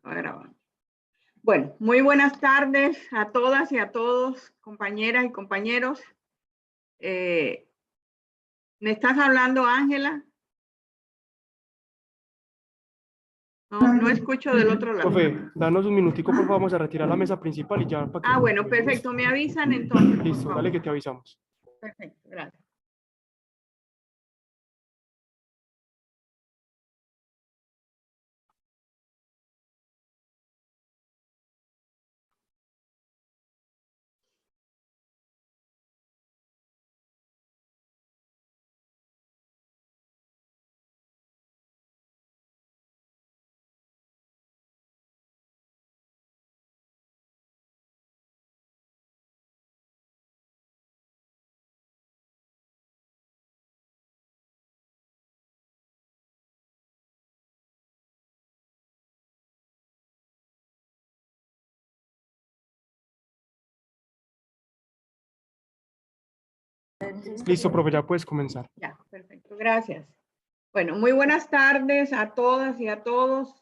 Grabando. Bueno, muy buenas tardes a todas y a todos, compañeras y compañeros. ¿Me estás hablando, Ángela? No escucho del otro lado. Profe, danos un minutico, por favor, vamos a retirar la mesa principal y ya para que... Bueno, perfecto. Me avisan entonces, por Listo, favor. dale que te avisamos. Perfecto, gracias. Listo, profe, ya puedes comenzar. Ya, perfecto, gracias. Bueno, muy buenas tardes a todas y a todos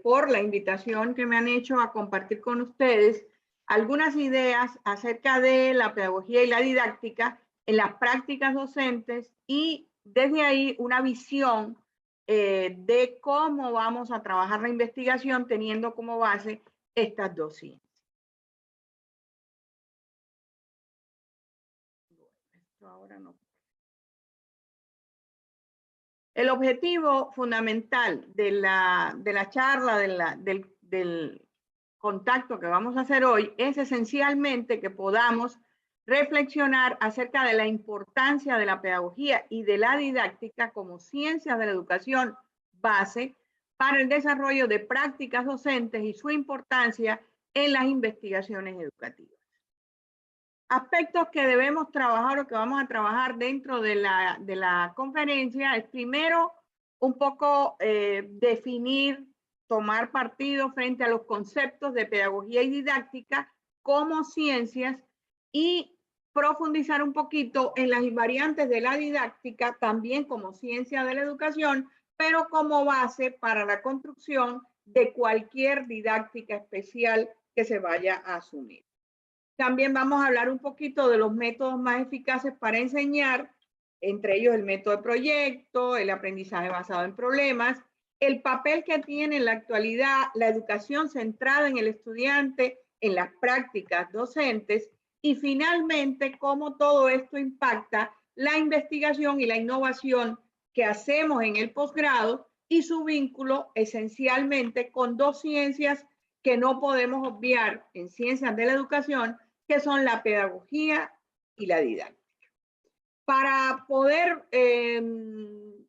por la invitación que me han hecho a compartir con ustedes algunas ideas acerca de la pedagogía y la didáctica en las prácticas docentes y desde ahí una visión de cómo vamos a trabajar la investigación teniendo como base estas dos ciencias. Esto ahora no. El objetivo fundamental de la charla, del contacto que vamos a hacer hoy, es esencialmente que podamos reflexionar acerca de la importancia de la pedagogía y de la didáctica como ciencias de la educación base para el desarrollo de prácticas docentes y su importancia en las investigaciones educativas. Aspectos que debemos trabajar o que vamos a trabajar dentro de la conferencia es primero un poco definir, tomar partido frente a los conceptos de pedagogía y didáctica como ciencias y profundizar un poquito en las invariantes de la didáctica también como ciencia de la educación, pero como base para la construcción de cualquier didáctica especial que se vaya a asumir. También vamos a hablar un poquito de los métodos más eficaces para enseñar, entre ellos el método de proyecto, el aprendizaje basado en problemas, el papel que tiene en la actualidad la educación centrada en el estudiante en las prácticas docentes y finalmente cómo todo esto impacta la investigación y la innovación que hacemos en el posgrado y su vínculo esencialmente con dos ciencias que no podemos obviar en ciencias de la educación, que son la pedagogía y la didáctica. Para poder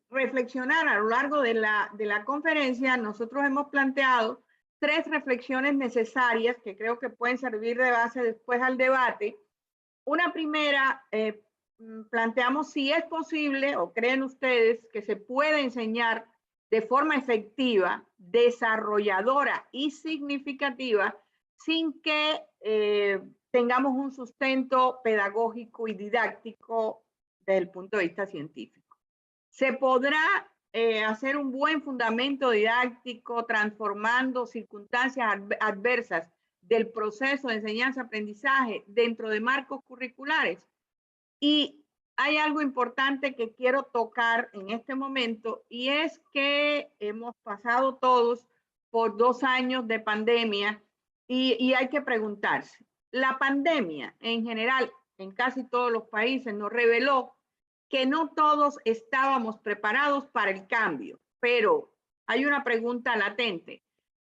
reflexionar a lo largo de la conferencia, nosotros hemos planteado 3 reflexiones necesarias que creo que pueden servir de base después al debate. Una primera, planteamos si es posible o creen ustedes que se puede enseñar de forma efectiva, desarrolladora y significativa sin que tengamos un sustento pedagógico y didáctico desde el punto de vista científico. Se podrá hacer un buen fundamento didáctico transformando circunstancias adversas del proceso de enseñanza-aprendizaje dentro de marcos curriculares. Y hay algo importante que quiero tocar en este momento y es que hemos pasado todos por 2 años de pandemia y hay que preguntarse, la pandemia en general en casi todos los países nos reveló que no todos estábamos preparados para el cambio, pero hay una pregunta latente.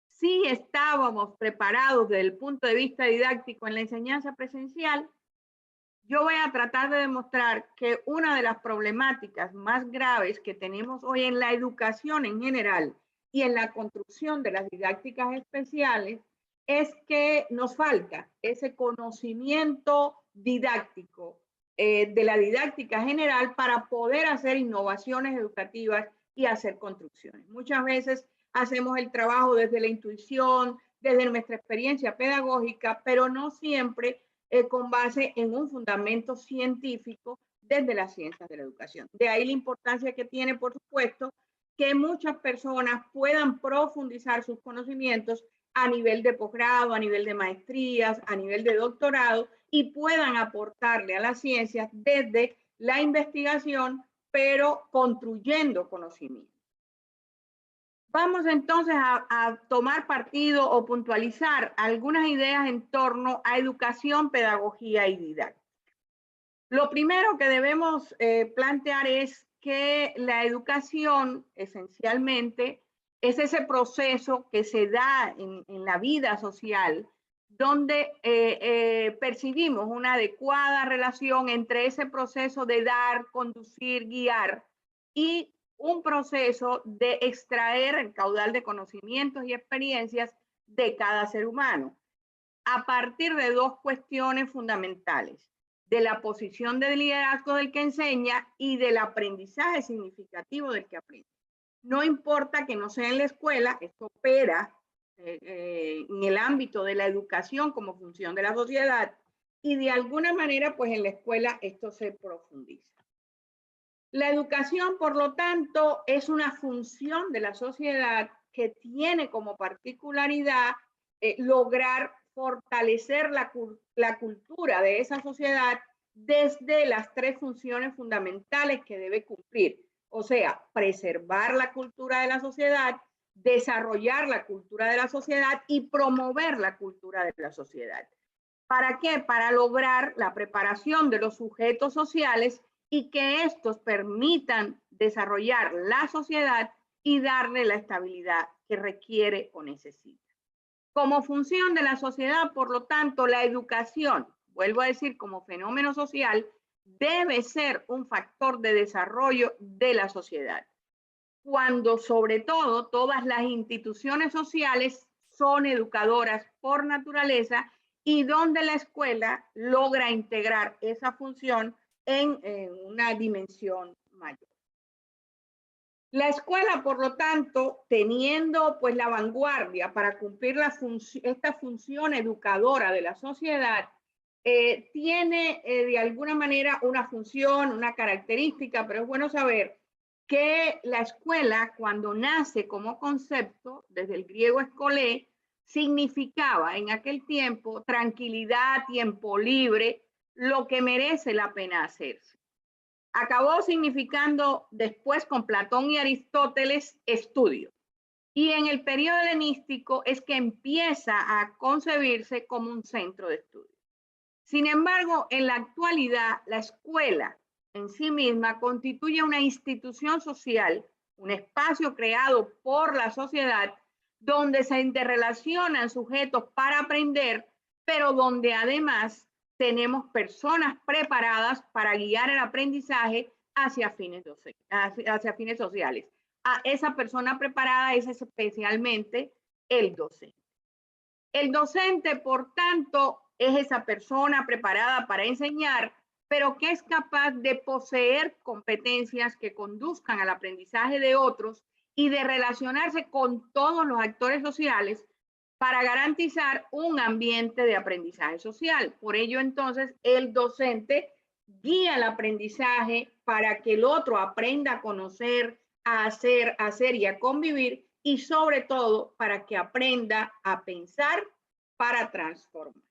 ¿Sí estábamos preparados desde el punto de vista didáctico en la enseñanza presencial? Yo voy a tratar de demostrar que una de las problemáticas más graves que tenemos hoy en la educación en general y en la construcción de las didácticas especiales es que nos falta ese conocimiento didáctico de la didáctica general para poder hacer innovaciones educativas y hacer construcciones. Muchas veces hacemos el trabajo desde la intuición, desde nuestra experiencia pedagógica, pero no siempre con base en un fundamento científico desde las ciencias de la educación. De ahí la importancia que tiene, por supuesto, que muchas personas puedan profundizar sus conocimientos a nivel de posgrado, a nivel de maestrías, a nivel de doctorado, y puedan aportarle a las ciencias desde la investigación, pero construyendo conocimiento. Vamos entonces a tomar partido o puntualizar algunas ideas en torno a educación, pedagogía y didáctica. Lo primero que debemos plantear es que la educación esencialmente es ese proceso que se da en la vida social, donde percibimos una adecuada relación entre ese proceso de dar, conducir, guiar y un proceso de extraer el caudal de conocimientos y experiencias de cada ser humano, a partir de dos cuestiones fundamentales: de la posición de liderazgo del que enseña y del aprendizaje significativo del que aprende. No importa que no sea en la escuela, esto opera en el ámbito de la educación como función de la sociedad, y de alguna manera, pues en la escuela esto se profundiza. La educación, por lo tanto, es una función de la sociedad que tiene como particularidad lograr fortalecer la cultura de esa sociedad desde las tres funciones fundamentales que debe cumplir. O sea, preservar la cultura de la sociedad, desarrollar la cultura de la sociedad y promover la cultura de la sociedad. ¿Para qué? Para lograr la preparación de los sujetos sociales y que estos permitan desarrollar la sociedad y darle la estabilidad que requiere o necesita. Como función de la sociedad, por lo tanto, la educación, vuelvo a decir, como fenómeno social, debe ser un factor de desarrollo de la sociedad, cuando sobre todo todas las instituciones sociales son educadoras por naturaleza y donde la escuela logra integrar esa función en una dimensión mayor. La escuela, por lo tanto, teniendo pues la vanguardia para cumplir esta función educadora de la sociedad, tiene de alguna manera una función, una característica, pero es bueno saber que la escuela, cuando nace como concepto, desde el griego escolé, significaba en aquel tiempo tranquilidad, tiempo libre, lo que merece la pena hacerse. Acabó significando después con Platón y Aristóteles estudio. Y en el periodo helenístico es que empieza a concebirse como un centro de estudio. Sin embargo, en la actualidad, la escuela en sí misma constituye una institución social, un espacio creado por la sociedad donde se interrelacionan sujetos para aprender, pero donde además tenemos personas preparadas para guiar el aprendizaje hacia fines sociales. A esa persona preparada es especialmente el docente. El docente, por tanto, es esa persona preparada para enseñar, pero que es capaz de poseer competencias que conduzcan al aprendizaje de otros y de relacionarse con todos los actores sociales para garantizar un ambiente de aprendizaje social. Por ello, entonces, el docente guía el aprendizaje para que el otro aprenda a conocer, a hacer y a convivir, y sobre todo para que aprenda a pensar para transformar.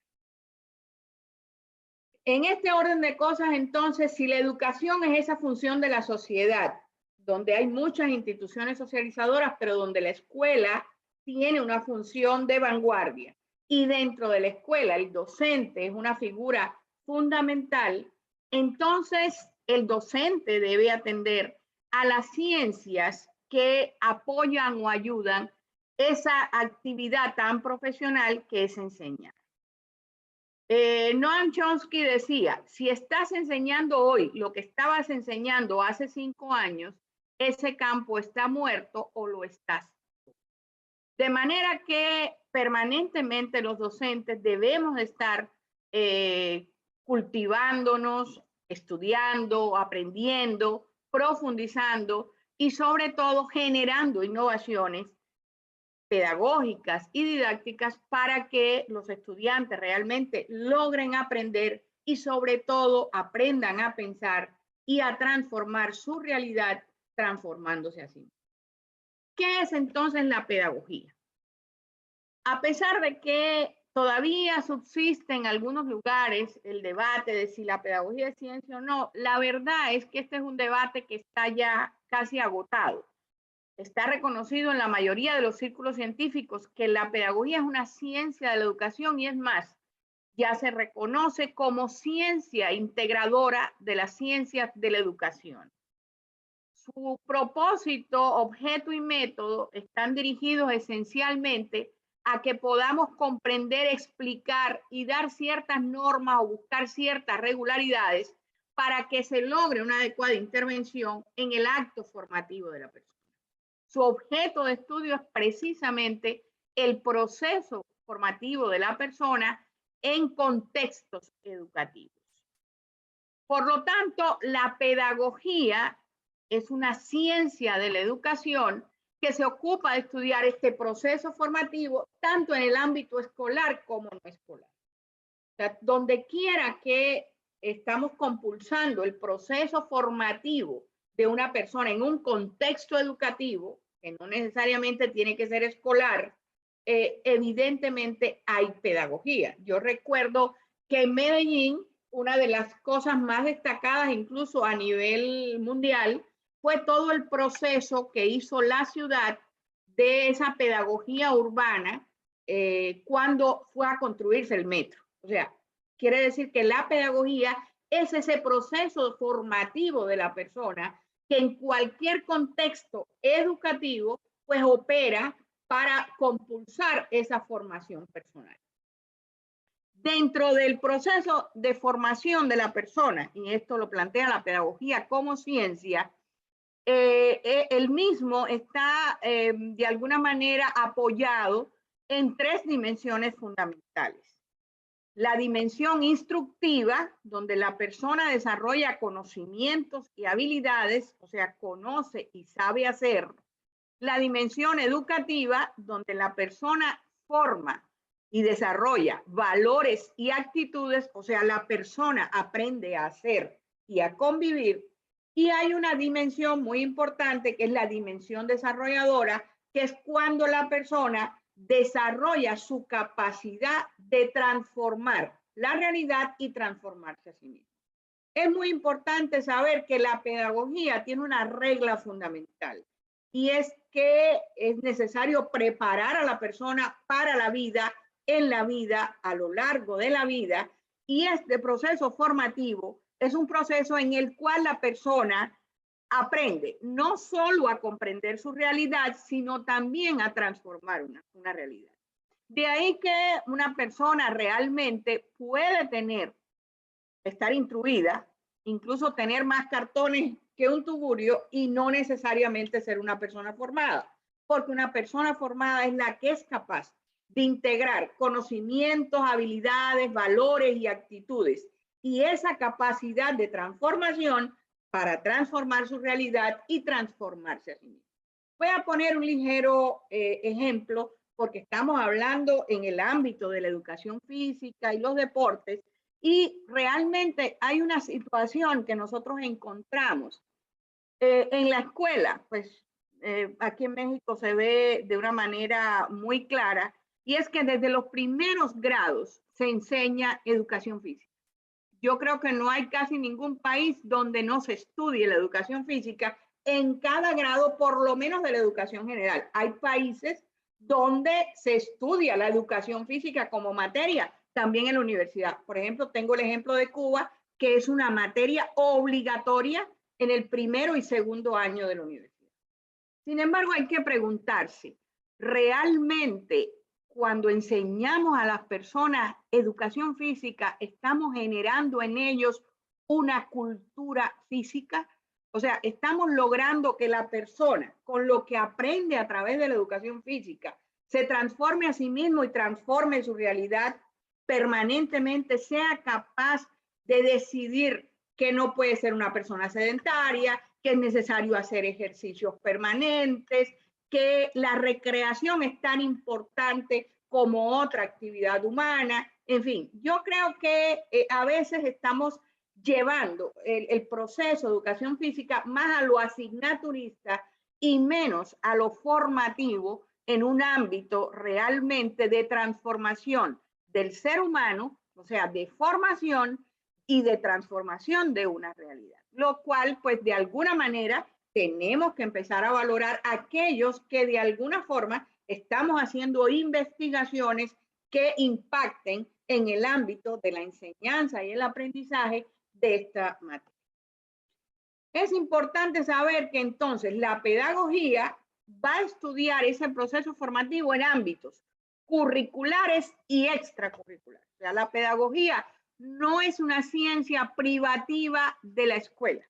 En este orden de cosas, entonces, si la educación es esa función de la sociedad, donde hay muchas instituciones socializadoras, pero donde la escuela tiene una función de vanguardia, y dentro de la escuela el docente es una figura fundamental, entonces el docente debe atender a las ciencias que apoyan o ayudan esa actividad tan profesional que es enseñar. Noam Chomsky decía, si estás enseñando hoy lo que estabas enseñando hace 5 años, ese campo está muerto o lo estás. De manera que permanentemente los docentes debemos estar cultivándonos, estudiando, aprendiendo, profundizando y sobre todo generando innovaciones pedagógicas y didácticas para que los estudiantes realmente logren aprender y sobre todo aprendan a pensar y a transformar su realidad transformándose así. ¿Qué es entonces la pedagogía? A pesar de que todavía subsiste en algunos lugares el debate de si la pedagogía es ciencia o no, la verdad es que este es un debate que está ya casi agotado. Está reconocido en la mayoría de los círculos científicos que la pedagogía es una ciencia de la educación y es más, ya se reconoce como ciencia integradora de las ciencias de la educación. Su propósito, objeto y método están dirigidos esencialmente a que podamos comprender, explicar y dar ciertas normas o buscar ciertas regularidades para que se logre una adecuada intervención en el acto formativo de la persona. Su objeto de estudio es precisamente el proceso formativo de la persona en contextos educativos. Por lo tanto, la pedagogía es una ciencia de la educación que se ocupa de estudiar este proceso formativo tanto en el ámbito escolar como no escolar. O sea, donde quiera que estamos compulsando el proceso formativo de una persona en un contexto educativo, que no necesariamente tiene que ser escolar, evidentemente hay pedagogía. Yo recuerdo que en Medellín, una de las cosas más destacadas incluso a nivel mundial, fue todo el proceso que hizo la ciudad de esa pedagogía urbana cuando fue a construirse el metro. O sea, quiere decir que la pedagogía es ese proceso formativo de la persona que en cualquier contexto educativo pues opera para compulsar esa formación personal. Dentro del proceso de formación de la persona, y esto lo plantea la pedagogía como ciencia, el mismo está de alguna manera apoyado en tres dimensiones fundamentales. La dimensión instructiva, donde la persona desarrolla conocimientos y habilidades, o sea, conoce y sabe hacer. La dimensión educativa, donde la persona forma y desarrolla valores y actitudes, o sea, la persona aprende a hacer y a convivir. Y hay una dimensión muy importante que es la dimensión desarrolladora, que es cuando la persona desarrolla su capacidad de transformar la realidad y transformarse a sí mismo. Es muy importante saber que la pedagogía tiene una regla fundamental y es que es necesario preparar a la persona para la vida, en la vida, a lo largo de la vida, y este proceso formativo es un proceso en el cual la persona aprende no solo a comprender su realidad, sino también a transformar una realidad. De ahí que una persona realmente puede estar instruida, incluso tener más cartones que un tugurio y no necesariamente ser una persona formada, porque una persona formada es la que es capaz de integrar conocimientos, habilidades, valores y actitudes, y esa capacidad de transformación para transformar su realidad y transformarse a sí mismo. Voy a poner un ligero ejemplo, porque estamos hablando en el ámbito de la educación física y los deportes, y realmente hay una situación que nosotros encontramos en la escuela, pues aquí en México se ve de una manera muy clara, y es que desde los primeros grados se enseña educación física. Yo creo que no hay casi ningún país donde no se estudie la educación física en cada grado, por lo menos de la educación general. Hay países donde se estudia la educación física como materia, también en la universidad. Por ejemplo, tengo el ejemplo de Cuba, que es una materia obligatoria en el primero y segundo año de la universidad. Sin embargo, hay que preguntarse, ¿realmente cuando enseñamos a las personas educación física, estamos generando en ellos una cultura física? O sea, estamos logrando que la persona, con lo que aprende a través de la educación física, se transforme a sí mismo y transforme su realidad permanentemente, sea capaz de decidir que no puede ser una persona sedentaria, que es necesario hacer ejercicios permanentes, que la recreación es tan importante como otra actividad humana. En fin, yo creo que a veces estamos llevando el proceso de educación física más a lo asignaturista y menos a lo formativo en un ámbito realmente de transformación del ser humano, o sea, de formación y de transformación de una realidad. Lo cual, pues, de alguna manera, tenemos que empezar a valorar a aquellos que de alguna forma estamos haciendo investigaciones que impacten en el ámbito de la enseñanza y el aprendizaje de esta materia. Es importante saber que entonces la pedagogía va a estudiar ese proceso formativo en ámbitos curriculares y extracurriculares. O sea, la pedagogía no es una ciencia privativa de la escuela.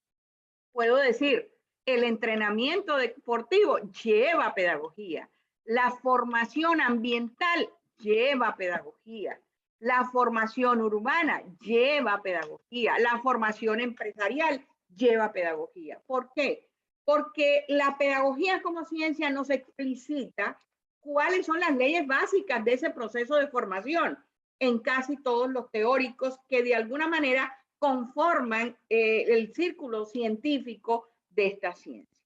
Puedo decir, el entrenamiento deportivo lleva pedagogía, la formación ambiental lleva pedagogía, la formación urbana lleva pedagogía, la formación empresarial lleva pedagogía. ¿Por qué? Porque la pedagogía como ciencia nos explicita cuáles son las leyes básicas de ese proceso de formación en casi todos los teóricos que de alguna manera conforman el círculo científico de esta ciencia.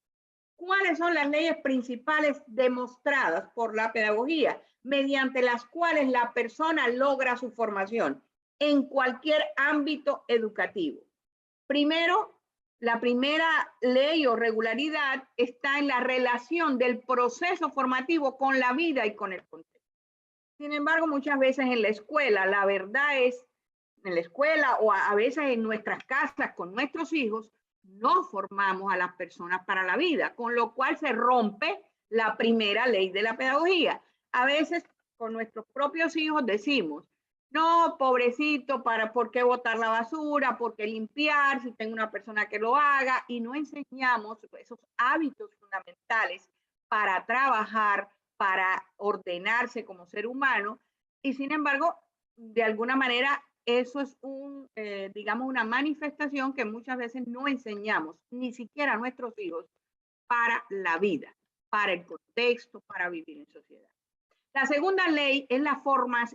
¿Cuáles son las leyes principales demostradas por la pedagogía mediante las cuales la persona logra su formación en cualquier ámbito educativo? Primero, la primera ley o regularidad está en la relación del proceso formativo con la vida y con el contexto. Sin embargo, muchas veces en la escuela, la verdad es, en la escuela o a veces en nuestras casas con nuestros hijos, no formamos a las personas para la vida, con lo cual se rompe la primera ley de la pedagogía. A veces con nuestros propios hijos decimos, no, pobrecito, ¿por qué botar la basura? ¿Por qué limpiar? Si tengo una persona que lo haga. Y no enseñamos esos hábitos fundamentales para trabajar, para ordenarse como ser humano. Y sin embargo, de alguna manera, eso es digamos, una manifestación que muchas veces no enseñamos, ni siquiera a nuestros hijos, para la vida, para el contexto, para vivir en sociedad. La segunda ley es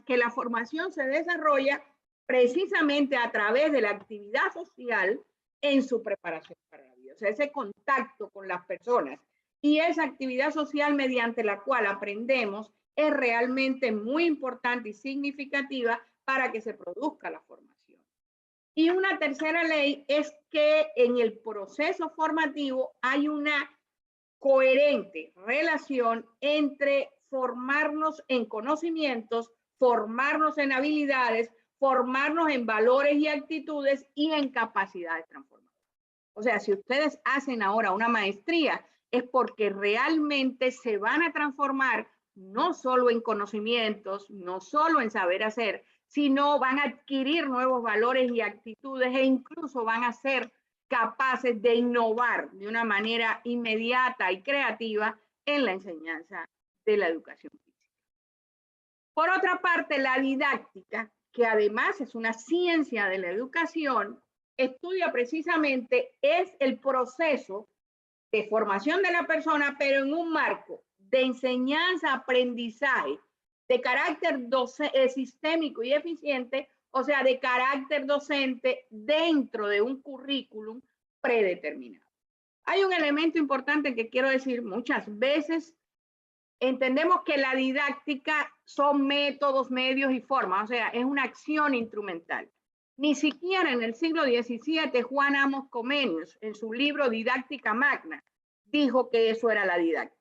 que la formación se desarrolla precisamente a través de la actividad social en su preparación para la vida. O sea, ese contacto con las personas y esa actividad social mediante la cual aprendemos es realmente muy importante y significativa para que se produzca la formación. Y una tercera ley es que en el proceso formativo hay una coherente relación entre formarnos en conocimientos, formarnos en habilidades, formarnos en valores y actitudes y en capacidades transformadoras. O sea, si ustedes hacen ahora una maestría, es porque realmente se van a transformar no solo en conocimientos, no solo en saber hacer, sino van a adquirir nuevos valores y actitudes e incluso van a ser capaces de innovar de una manera inmediata y creativa en la enseñanza de la educación física. Por otra parte, la didáctica, que además es una ciencia de la educación, estudia precisamente es el proceso de formación de la persona, pero en un marco de enseñanza, aprendizaje, de carácter sistémico y eficiente, o sea, de carácter docente dentro de un currículum predeterminado. Hay un elemento importante que quiero decir: muchas veces entendemos que la didáctica son métodos, medios y formas, o sea, es una acción instrumental. Ni siquiera en el siglo XVII Juan Amos Comenius, en su libro Didáctica Magna, dijo que eso era la didáctica.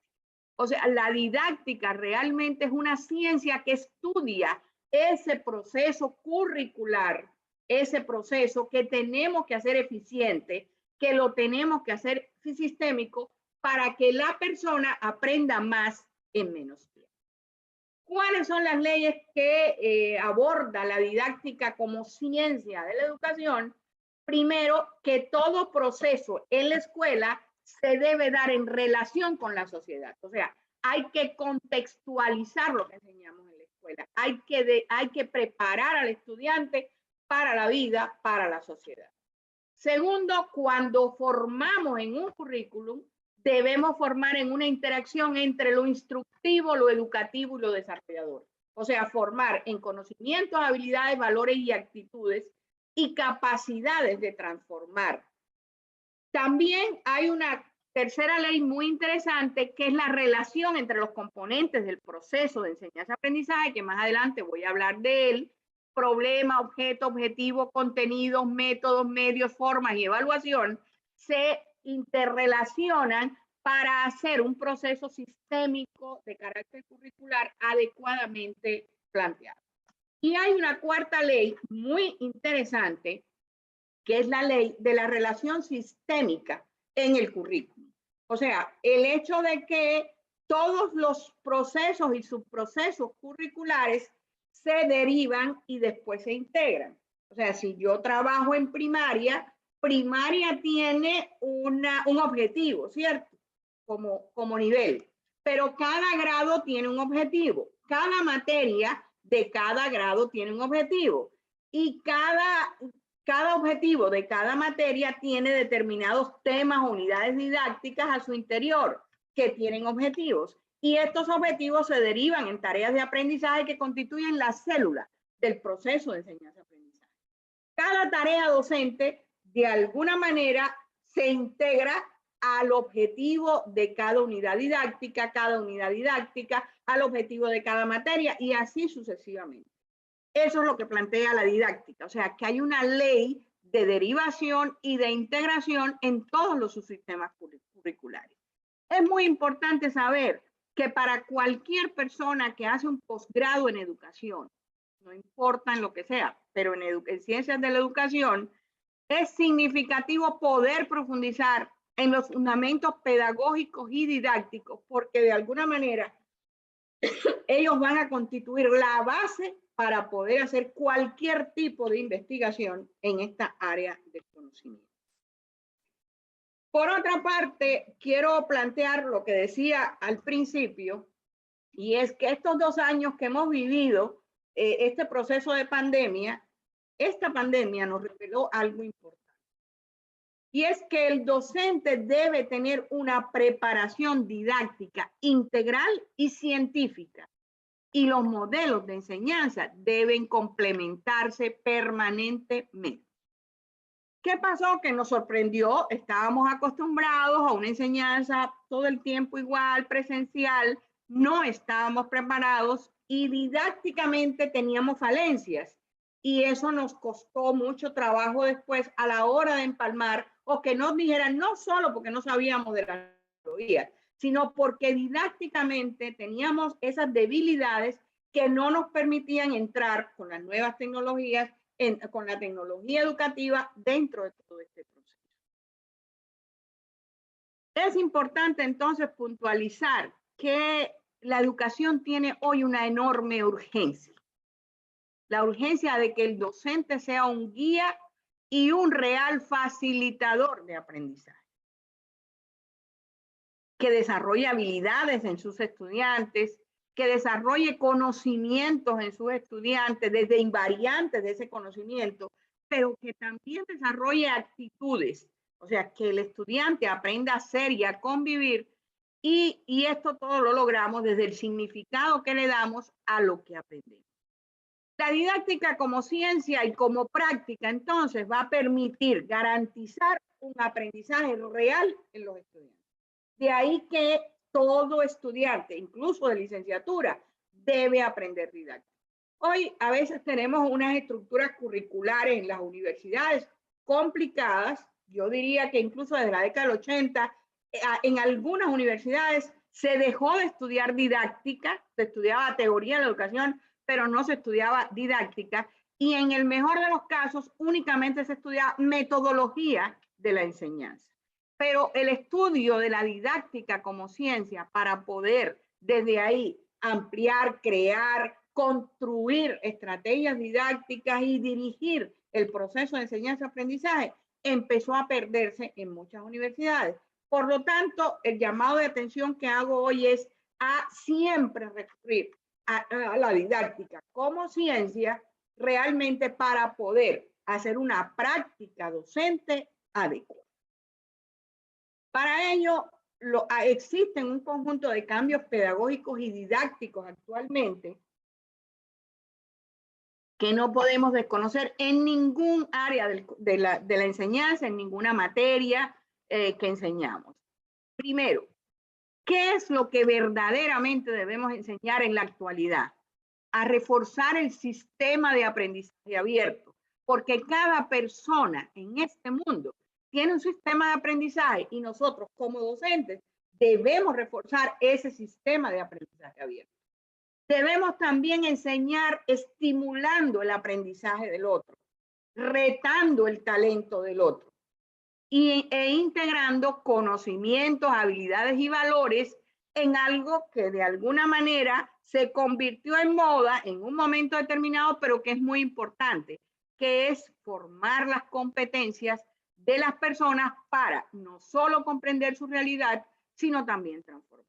O sea, la didáctica realmente es una ciencia que estudia ese proceso curricular, ese proceso que tenemos que hacer eficiente, que lo tenemos que hacer sistémico para que la persona aprenda más en menos tiempo. ¿Cuáles son las leyes que aborda la didáctica como ciencia de la educación? Primero, que todo proceso en la escuela se debe dar en relación con la sociedad. O sea, hay que contextualizar lo que enseñamos en la escuela. Hay que preparar al estudiante para la vida, para la sociedad. Segundo, cuando formamos en un currículum, debemos formar en una interacción entre lo instructivo, lo educativo y lo desarrollador. O sea, formar en conocimientos, habilidades, valores y actitudes y capacidades de transformar. También hay una tercera ley muy interesante, que es la relación entre los componentes del proceso de enseñanza-aprendizaje, que más adelante voy a hablar de él: problema, objeto, objetivo, contenidos, métodos, medios, formas y evaluación, se interrelacionan para hacer un proceso sistémico de carácter curricular adecuadamente planteado. Y hay una cuarta ley muy interesante, que es la ley de la relación sistémica en el currículum. O sea, el hecho de que todos los procesos y subprocesos curriculares se derivan y después se integran. O sea, si yo trabajo en primaria, primaria tiene un objetivo, ¿cierto? Como nivel, pero cada grado tiene un objetivo, cada materia de cada grado tiene un objetivo y cada objetivo de cada materia tiene determinados temas o unidades didácticas a su interior que tienen objetivos, y estos objetivos se derivan en tareas de aprendizaje que constituyen la célula del proceso de enseñanza-aprendizaje. Cada tarea docente de alguna manera se integra al objetivo de cada unidad didáctica, al objetivo de cada materia y así sucesivamente. Eso es lo que plantea la didáctica, o sea, que hay una ley de derivación y de integración en todos los subsistemas curriculares. Es muy importante saber que para cualquier persona que hace un posgrado en educación, no importa en lo que sea, pero en ciencias de la educación, es significativo poder profundizar en los fundamentos pedagógicos y didácticos, porque de alguna manera ellos van a constituir la base para poder hacer cualquier tipo de investigación en esta área de conocimiento. Por otra parte, quiero plantear lo que decía al principio, y es que estos 2 años que hemos vivido este proceso de pandemia, esta pandemia nos reveló algo importante. Y es que el docente debe tener una preparación didáctica integral y científica, y los modelos de enseñanza deben complementarse permanentemente. ¿Qué pasó? Que nos sorprendió. Estábamos acostumbrados a una enseñanza todo el tiempo igual, presencial, no estábamos preparados y didácticamente teníamos falencias. Y eso nos costó mucho trabajo después a la hora de empalmar, o que nos dijeran, no solo porque no sabíamos de la tecnología, sino porque didácticamente teníamos esas debilidades que no nos permitían entrar con las nuevas tecnologías, con la tecnología educativa dentro de todo este proceso. Es importante entonces puntualizar que la educación tiene hoy una enorme urgencia. La urgencia de que el docente sea un guía y un real facilitador de aprendizaje, que desarrolle habilidades en sus estudiantes, que desarrolle conocimientos en sus estudiantes, desde invariantes de ese conocimiento, pero que también desarrolle actitudes, o sea, que el estudiante aprenda a ser y a convivir, y esto todo lo logramos desde el significado que le damos a lo que aprendemos. La didáctica como ciencia y como práctica, entonces, va a permitir garantizar un aprendizaje real en los estudiantes. De ahí que todo estudiante, incluso de licenciatura, debe aprender didáctica. Hoy a veces tenemos unas estructuras curriculares en las universidades complicadas. Yo diría que incluso desde la década del 80, en algunas universidades se dejó de estudiar didáctica, se estudiaba teoría de la educación, pero no se estudiaba didáctica, y en el mejor de los casos únicamente se estudiaba metodología de la enseñanza. Pero el estudio de la didáctica como ciencia para poder desde ahí ampliar, crear, construir estrategias didácticas y dirigir el proceso de enseñanza-aprendizaje empezó a perderse en muchas universidades. Por lo tanto, el llamado de atención que hago hoy es a siempre recurrir a la didáctica como ciencia realmente para poder hacer una práctica docente adecuada. Para ello, existen un conjunto de cambios pedagógicos y didácticos actualmente que no podemos desconocer en ningún área de la enseñanza, en ninguna materia que enseñamos. Primero, ¿qué es lo que verdaderamente debemos enseñar en la actualidad? A reforzar el sistema de aprendizaje abierto, porque cada persona en este mundo tiene un sistema de aprendizaje y nosotros como docentes debemos reforzar ese sistema de aprendizaje abierto. Debemos también enseñar estimulando el aprendizaje del otro, retando el talento del otro e integrando conocimientos, habilidades y valores en algo que de alguna manera se convirtió en moda en un momento determinado, pero que es muy importante, que es formar las competencias de las personas para no solo comprender su realidad, sino también transformar.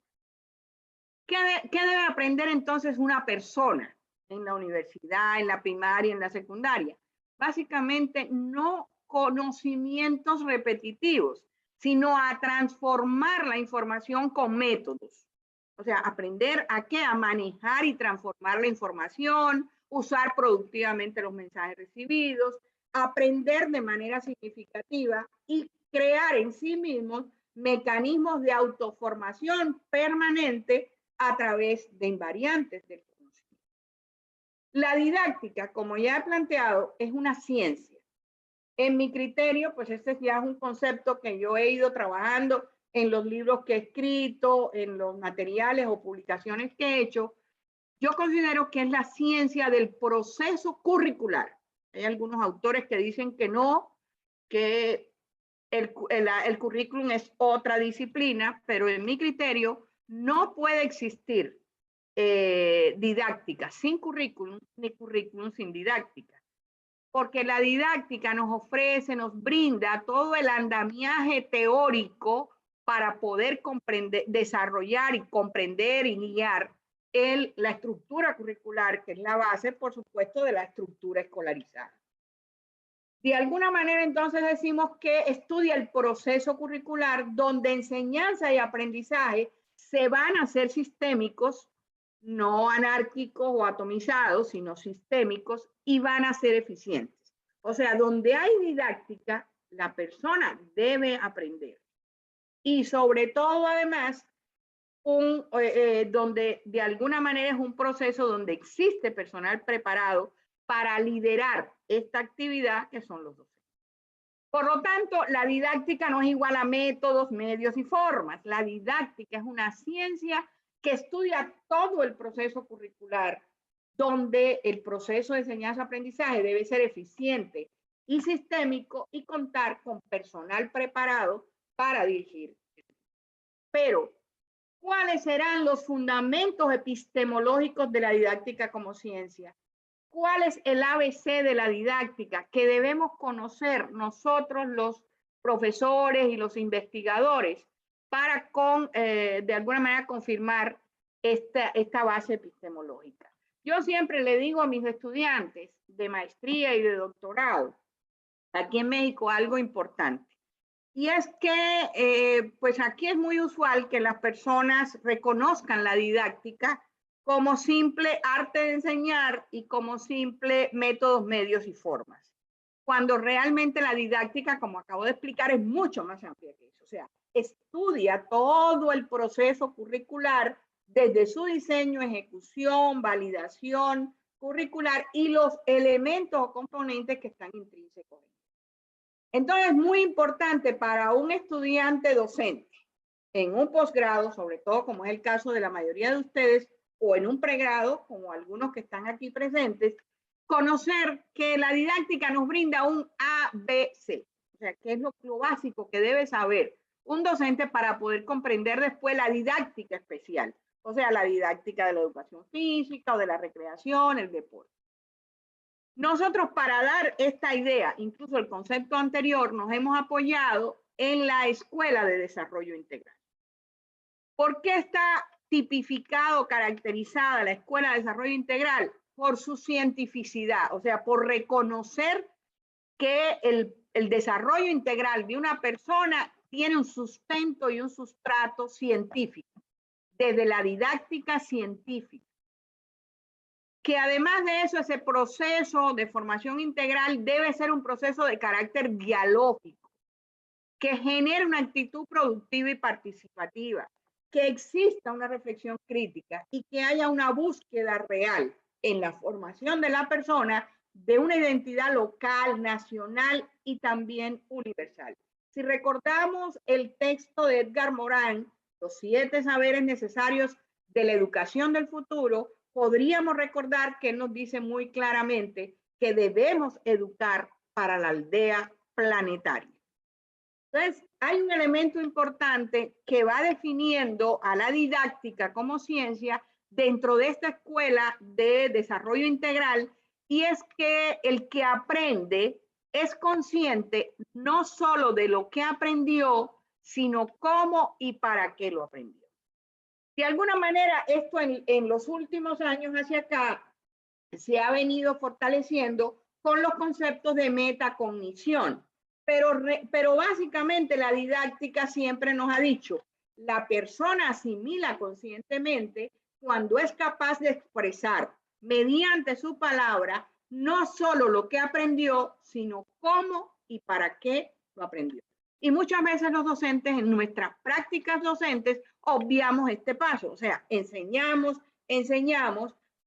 ¿Qué debe aprender entonces una persona en la universidad, en la primaria, en la secundaria? Básicamente no conocimientos repetitivos, sino a transformar la información con métodos. O sea, aprender a qué, a manejar y transformar la información, usar productivamente los mensajes recibidos, aprender de manera significativa y crear en sí mismos mecanismos de autoformación permanente a través de invariantes del conocimiento. La didáctica, como ya he planteado, es una ciencia. En mi criterio, pues este ya es un concepto que yo he ido trabajando en los libros que he escrito, en los materiales o publicaciones que he hecho. Yo considero que es la ciencia del proceso curricular. Hay algunos autores que dicen que no, que el currículum es otra disciplina, pero en mi criterio no puede existir didáctica sin currículum, ni currículum sin didáctica. Porque la didáctica nos ofrece, nos brinda todo el andamiaje teórico para poder comprender, desarrollar y comprender y guiar la estructura curricular, que es la base, por supuesto, de la estructura escolarizada. De alguna manera, entonces, decimos que estudia el proceso curricular donde enseñanza y aprendizaje se van a hacer sistémicos, no anárquicos o atomizados, sino sistémicos, y van a ser eficientes. O sea, donde hay didáctica, la persona debe aprender. Y sobre todo, además, donde de alguna manera es un proceso donde existe personal preparado para liderar esta actividad que son los docentes. Por lo tanto, la didáctica no es igual a métodos, medios y formas. La didáctica es una ciencia que estudia todo el proceso curricular, donde el proceso de enseñanza-aprendizaje debe ser eficiente y sistémico y contar con personal preparado para dirigir. Pero, ¿cuáles serán los fundamentos epistemológicos de la didáctica como ciencia? ¿Cuál es el ABC de la didáctica que debemos conocer nosotros los profesores y los investigadores para de alguna manera confirmar esta base epistemológica? Yo siempre le digo a mis estudiantes de maestría y de doctorado aquí en México algo importante. Y es que, pues aquí es muy usual que las personas reconozcan la didáctica como simple arte de enseñar y como simple métodos, medios y formas. Cuando realmente la didáctica, como acabo de explicar, es mucho más amplia que eso. O sea, estudia todo el proceso curricular desde su diseño, ejecución, validación curricular y los elementos o componentes que están intrínsecos. Entonces, es muy importante para un estudiante docente en un posgrado, sobre todo como es el caso de la mayoría de ustedes, o en un pregrado, como algunos que están aquí presentes, conocer que la didáctica nos brinda un ABC, o sea, que es lo básico que debe saber un docente para poder comprender después la didáctica especial, o sea, la didáctica de la educación física o de la recreación, el deporte. Nosotros para dar esta idea, incluso el concepto anterior, nos hemos apoyado en la Escuela de Desarrollo Integral. ¿Por qué está tipificado, caracterizada la Escuela de Desarrollo Integral? Por su cientificidad, o sea, por reconocer que el desarrollo integral de una persona tiene un sustento y un sustrato científico, desde la didáctica científica. Que además de eso, ese proceso de formación integral debe ser un proceso de carácter dialógico. que genere una actitud productiva y participativa, que exista una reflexión crítica y que haya una búsqueda real en la formación de la persona de una identidad local, nacional y también universal. Si recordamos el texto de Edgar Morin, Los 7 saberes necesarios de la educación del futuro, podríamos recordar que él nos dice muy claramente que debemos educar para la aldea planetaria. Entonces, hay un elemento importante que va definiendo a la didáctica como ciencia dentro de esta escuela de desarrollo integral, y es que el que aprende es consciente no solo de lo que aprendió, sino cómo y para qué lo aprendió. De alguna manera, esto en los últimos años hacia acá se ha venido fortaleciendo con los conceptos de metacognición. Pero básicamente la didáctica siempre nos ha dicho, la persona asimila conscientemente cuando es capaz de expresar mediante su palabra no solo lo que aprendió, sino cómo y para qué lo aprendió. Y muchas veces los docentes en nuestras prácticas docentes obviamos este paso, o sea, enseñamos,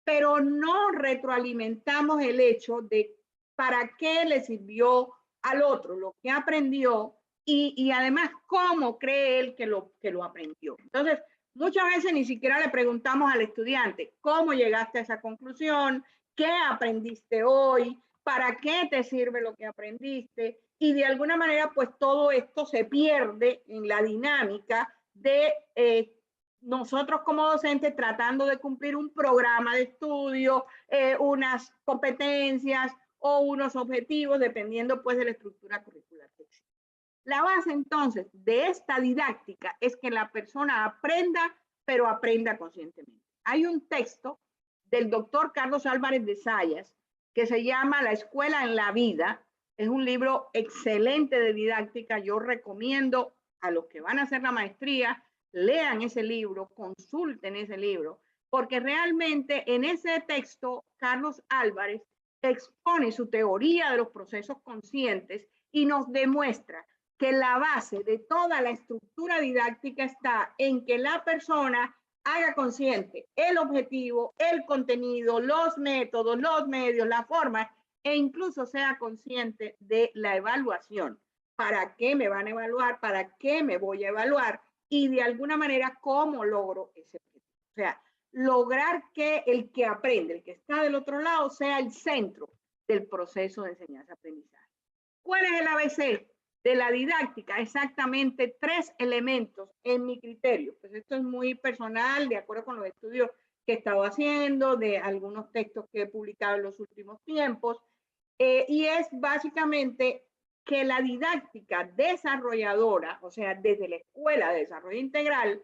pero no retroalimentamos el hecho de para qué le sirvió al otro lo que aprendió y además cómo cree él que lo aprendió. Entonces, muchas veces ni siquiera le preguntamos al estudiante cómo llegaste a esa conclusión, qué aprendiste hoy, para qué te sirve lo que aprendiste, y de alguna manera pues todo esto se pierde en la dinámica de nosotros como docentes tratando de cumplir un programa de estudio, unas competencias o unos objetivos, dependiendo pues de la estructura curricular que existe. La base entonces de esta didáctica es que la persona aprenda, pero aprenda conscientemente. Hay un texto del doctor Carlos Álvarez de Zayas que se llama La escuela en la vida. Es un libro excelente de didáctica. Yo recomiendo a los que van a hacer la maestría, lean ese libro, consulten ese libro, porque realmente en ese texto Carlos Álvarez expone su teoría de los procesos conscientes y nos demuestra que la base de toda la estructura didáctica está en que la persona haga consciente el objetivo, el contenido, los métodos, los medios, la forma, e incluso sea consciente de la evaluación. ¿Para qué me van a evaluar? ¿Para qué me voy a evaluar? Y de alguna manera, ¿cómo logro ese objetivo? O sea, lograr que el que aprende, el que está del otro lado, sea el centro del proceso de enseñanza-aprendizaje. ¿Cuál es el ABC de la didáctica? Exactamente 3 elementos en mi criterio. Pues esto es muy personal, de acuerdo con los estudios que he estado haciendo, de algunos textos que he publicado en los últimos tiempos, y es básicamente que la didáctica desarrolladora, o sea, desde la Escuela de Desarrollo Integral,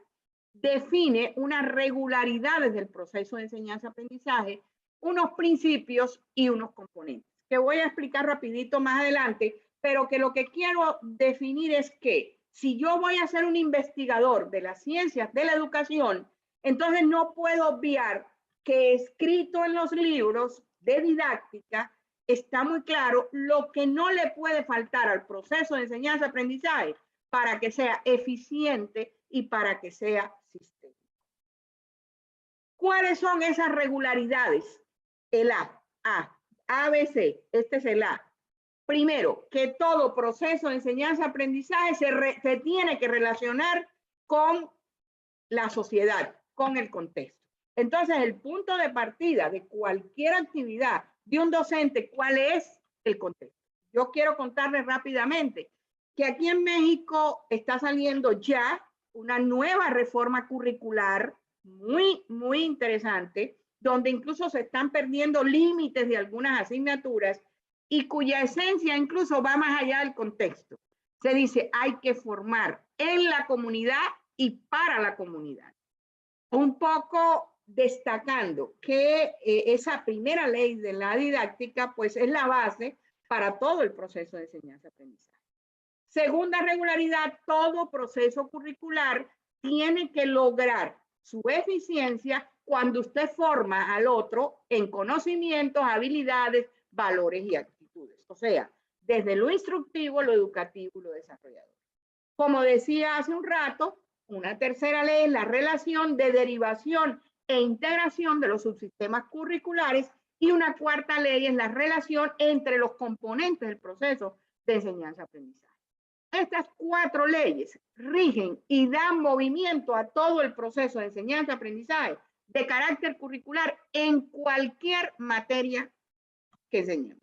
define unas regularidades del proceso de enseñanza-aprendizaje, unos principios y unos componentes, que voy a explicar rapidito más adelante, pero que lo que quiero definir es que si yo voy a ser un investigador de las ciencias de la educación, entonces no puedo obviar que escrito en los libros de didáctica está muy claro lo que no le puede faltar al proceso de enseñanza-aprendizaje para que sea eficiente y para que sea sistémico. ¿Cuáles son esas regularidades? El ABC, este es el A. Primero, que todo proceso de enseñanza-aprendizaje se tiene que relacionar con la sociedad, con el contexto. Entonces, el punto de partida de cualquier actividad de un docente, ¿cuál es el contexto? Yo quiero contarles rápidamente que aquí en México está saliendo ya una nueva reforma curricular muy interesante, donde incluso se están perdiendo límites de algunas asignaturas y cuya esencia incluso va más allá del contexto. Se dice, hay que formar en la comunidad y para la comunidad. Un poco destacando que esa primera ley de la didáctica pues es la base para todo el proceso de enseñanza-aprendizaje. Segunda regularidad, todo proceso curricular tiene que lograr su eficiencia cuando usted forma al otro en conocimientos, habilidades, valores y actitudes. O sea, desde lo instructivo, lo educativo y lo desarrollador. Como decía hace un rato, una tercera ley es la relación de derivación e integración de los subsistemas curriculares y una cuarta ley es la relación entre los componentes del proceso de enseñanza-aprendizaje. Estas 4 leyes rigen y dan movimiento a todo el proceso de enseñanza-aprendizaje de carácter curricular en cualquier materia que enseñemos.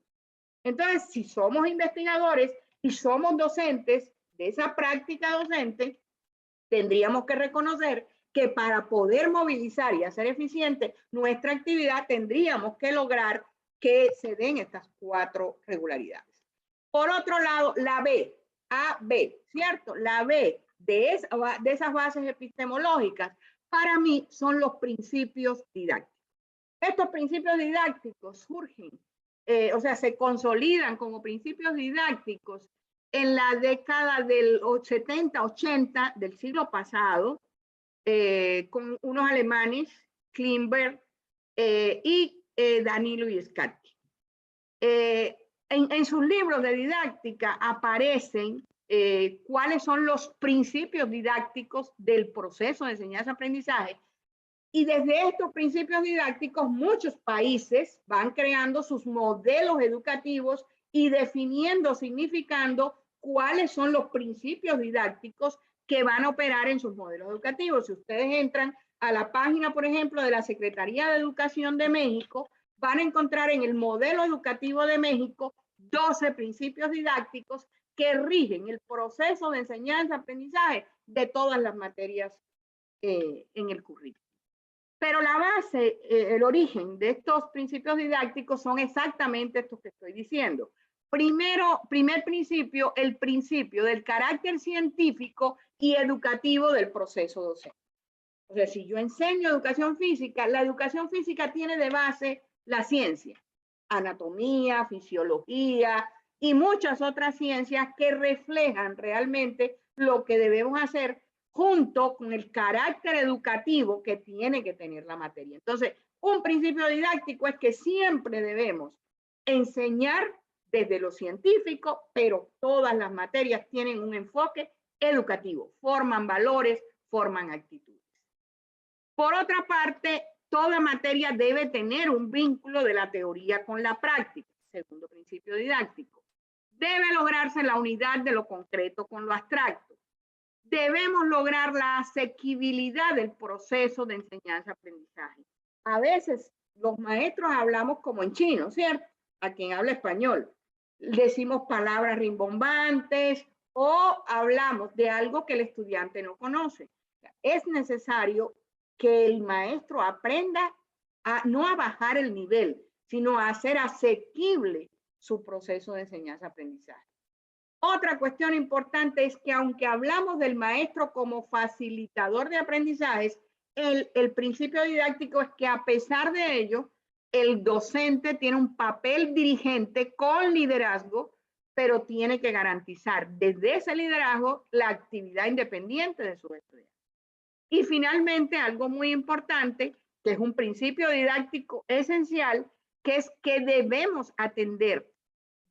Entonces, si somos investigadores y somos docentes de esa práctica docente, tendríamos que reconocer que para poder movilizar y hacer eficiente nuestra actividad, tendríamos que lograr que se den estas 4 regularidades. Por otro lado, la B, A, B, ¿cierto? La B de esas bases epistemológicas, para mí son los principios didácticos. Estos principios didácticos surgen, o sea, se consolidan como principios didácticos en la década del 70-80 del siglo pasado, con unos alemanes, Klimberg y Danilo y Scatti. En sus libros de didáctica aparecen cuáles son los principios didácticos del proceso de enseñanza-aprendizaje. Y desde estos principios didácticos, muchos países van creando sus modelos educativos y definiendo, significando cuáles son los principios didácticos que van a operar en sus modelos educativos. Si ustedes entran a la página, por ejemplo, de la Secretaría de Educación de México, van a encontrar en el modelo educativo de México 12 principios didácticos que rigen el proceso de enseñanza-aprendizaje de todas las materias en el currículo. Pero la base, el origen de estos principios didácticos son exactamente estos que estoy diciendo. Primer principio, el principio del carácter científico y educativo del proceso docente. O sea, si yo enseño educación física, la educación física tiene de base la ciencia, anatomía, fisiología y muchas otras ciencias que reflejan realmente lo que debemos hacer junto con el carácter educativo que tiene que tener la materia. Entonces, un principio didáctico es que siempre debemos enseñar desde lo científico, pero todas las materias tienen un enfoque educativo, forman valores, forman actitudes. Por otra parte, toda materia debe tener un vínculo de la teoría con la práctica, segundo principio didáctico. Debe lograrse la unidad de lo concreto con lo abstracto. Debemos lograr la asequibilidad del proceso de enseñanza-aprendizaje. A veces los maestros hablamos como en chino, ¿cierto? A quien habla español. Decimos palabras rimbombantes o hablamos de algo que el estudiante no conoce. Es necesario que el maestro aprenda no a bajar el nivel, sino a hacer asequible su proceso de enseñanza-aprendizaje. Otra cuestión importante es que aunque hablamos del maestro como facilitador de aprendizajes, el principio didáctico es que a pesar de ello, el docente tiene un papel dirigente con liderazgo, pero tiene que garantizar desde ese liderazgo la actividad independiente de sus estudiantes. Y finalmente, algo muy importante, que es un principio didáctico esencial, que es que debemos atender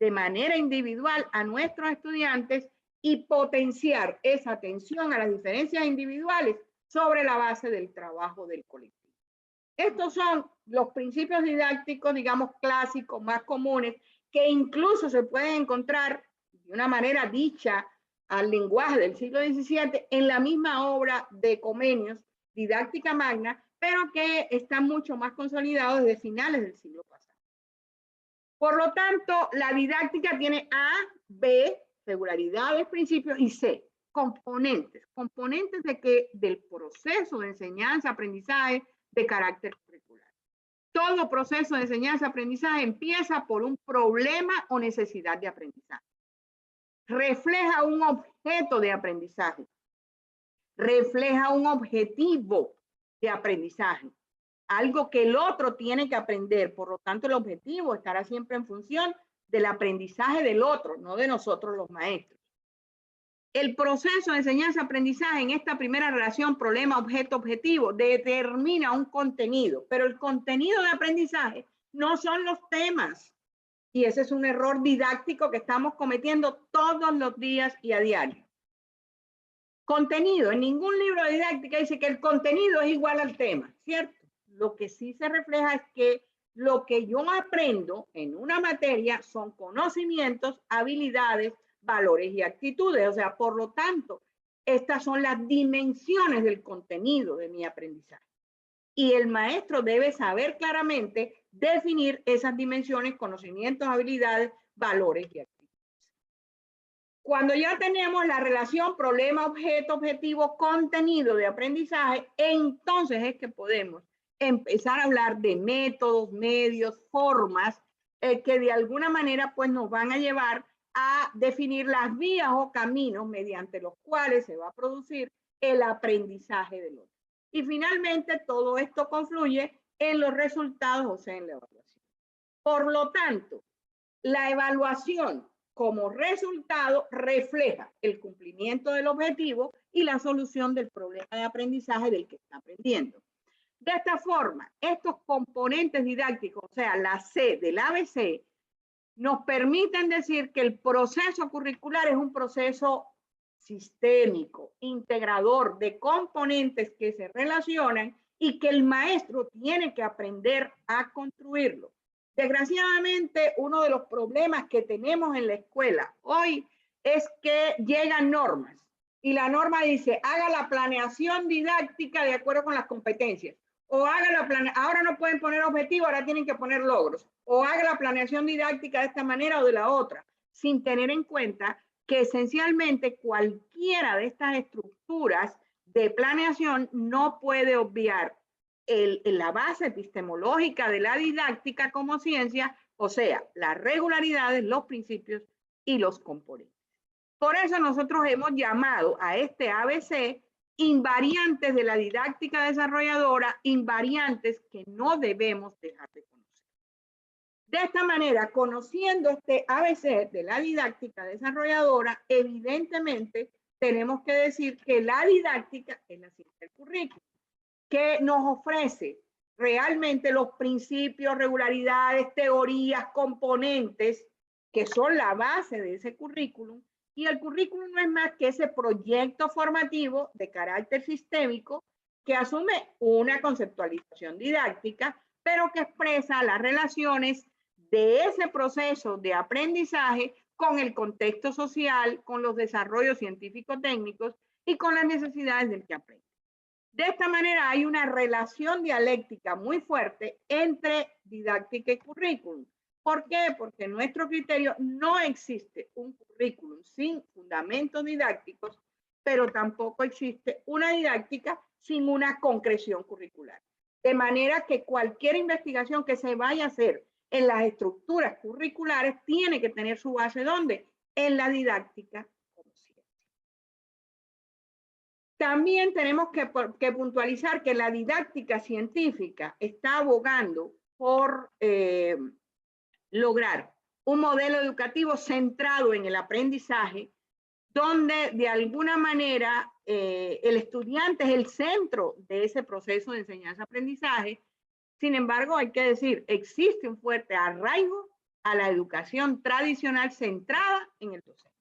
de manera individual a nuestros estudiantes y potenciar esa atención a las diferencias individuales sobre la base del trabajo del colectivo. Estos son los principios didácticos, digamos, clásicos, más comunes, que incluso se pueden encontrar de una manera dicha al lenguaje del siglo XVII en la misma obra de Comenius, Didáctica Magna, pero que están mucho más consolidados desde finales del siglo pasado. Por lo tanto, la didáctica tiene A, B, regularidades, principios, y C, componentes. Componentes del proceso de enseñanza-aprendizaje de carácter curricular. Todo proceso de enseñanza-aprendizaje empieza por un problema o necesidad de aprendizaje. Refleja un objeto de aprendizaje. Refleja un objetivo de aprendizaje. Algo que el otro tiene que aprender. Por lo tanto, el objetivo estará siempre en función del aprendizaje del otro, no de nosotros los maestros. El proceso de enseñanza-aprendizaje en esta primera relación problema-objeto-objetivo determina un contenido, pero el contenido de aprendizaje no son los temas. Y ese es un error didáctico que estamos cometiendo todos los días y a diario. Contenido. En ningún libro de didáctica dice que el contenido es igual al tema, ¿cierto? Lo que sí se refleja es que lo que yo aprendo en una materia son conocimientos, habilidades, valores y actitudes. O sea, por lo tanto, estas son las dimensiones del contenido de mi aprendizaje. Y el maestro debe saber claramente definir esas dimensiones, conocimientos, habilidades, valores y actitudes. Cuando ya tenemos la relación problema, objeto, objetivo, contenido de aprendizaje, entonces es que podemos empezar a hablar de métodos, medios, formas que de alguna manera pues nos van a llevar a definir las vías o caminos mediante los cuales se va a producir el aprendizaje del otro. Y finalmente todo esto confluye en los resultados, o sea, en la evaluación. Por lo tanto, la evaluación como resultado refleja el cumplimiento del objetivo y la solución del problema de aprendizaje del que está aprendiendo. De esta forma, estos componentes didácticos, o sea, la C del ABC, nos permiten decir que el proceso curricular es un proceso sistémico, integrador de componentes que se relacionan y que el maestro tiene que aprender a construirlo. Desgraciadamente, uno de los problemas que tenemos en la escuela hoy es que llegan normas y la norma dice, haga la planeación didáctica de acuerdo con las competencias. O haga la planeación, ahora no pueden poner objetivos, ahora tienen que poner logros. O haga la planeación didáctica de esta manera o de la otra, sin tener en cuenta que esencialmente cualquiera de estas estructuras de planeación no puede obviar la base epistemológica de la didáctica como ciencia, o sea, las regularidades, los principios y los componentes. Por eso nosotros hemos llamado a este ABC invariantes de la didáctica desarrolladora, invariantes que no debemos dejar de conocer. De esta manera, conociendo este ABC de la didáctica desarrolladora, evidentemente tenemos que decir que la didáctica es la ciencia del currículum, que nos ofrece realmente los principios, regularidades, teorías, componentes que son la base de ese currículum. Y el currículum no es más que ese proyecto formativo de carácter sistémico que asume una conceptualización didáctica, pero que expresa las relaciones de ese proceso de aprendizaje con el contexto social, con los desarrollos científico-técnicos y con las necesidades del que aprende. De esta manera hay una relación dialéctica muy fuerte entre didáctica y currículum. ¿Por qué? Porque en nuestro criterio no existe un currículum sin fundamentos didácticos, pero tampoco existe una didáctica sin una concreción curricular. De manera que cualquier investigación que se vaya a hacer en las estructuras curriculares tiene que tener su base ¿dónde? En la didáctica. También tenemos que puntualizar que la didáctica científica está abogando por lograr un modelo educativo centrado en el aprendizaje, donde de alguna manera el estudiante es el centro de ese proceso de enseñanza-aprendizaje. Sin embargo, hay que decir, existe un fuerte arraigo a la educación tradicional centrada en el docente.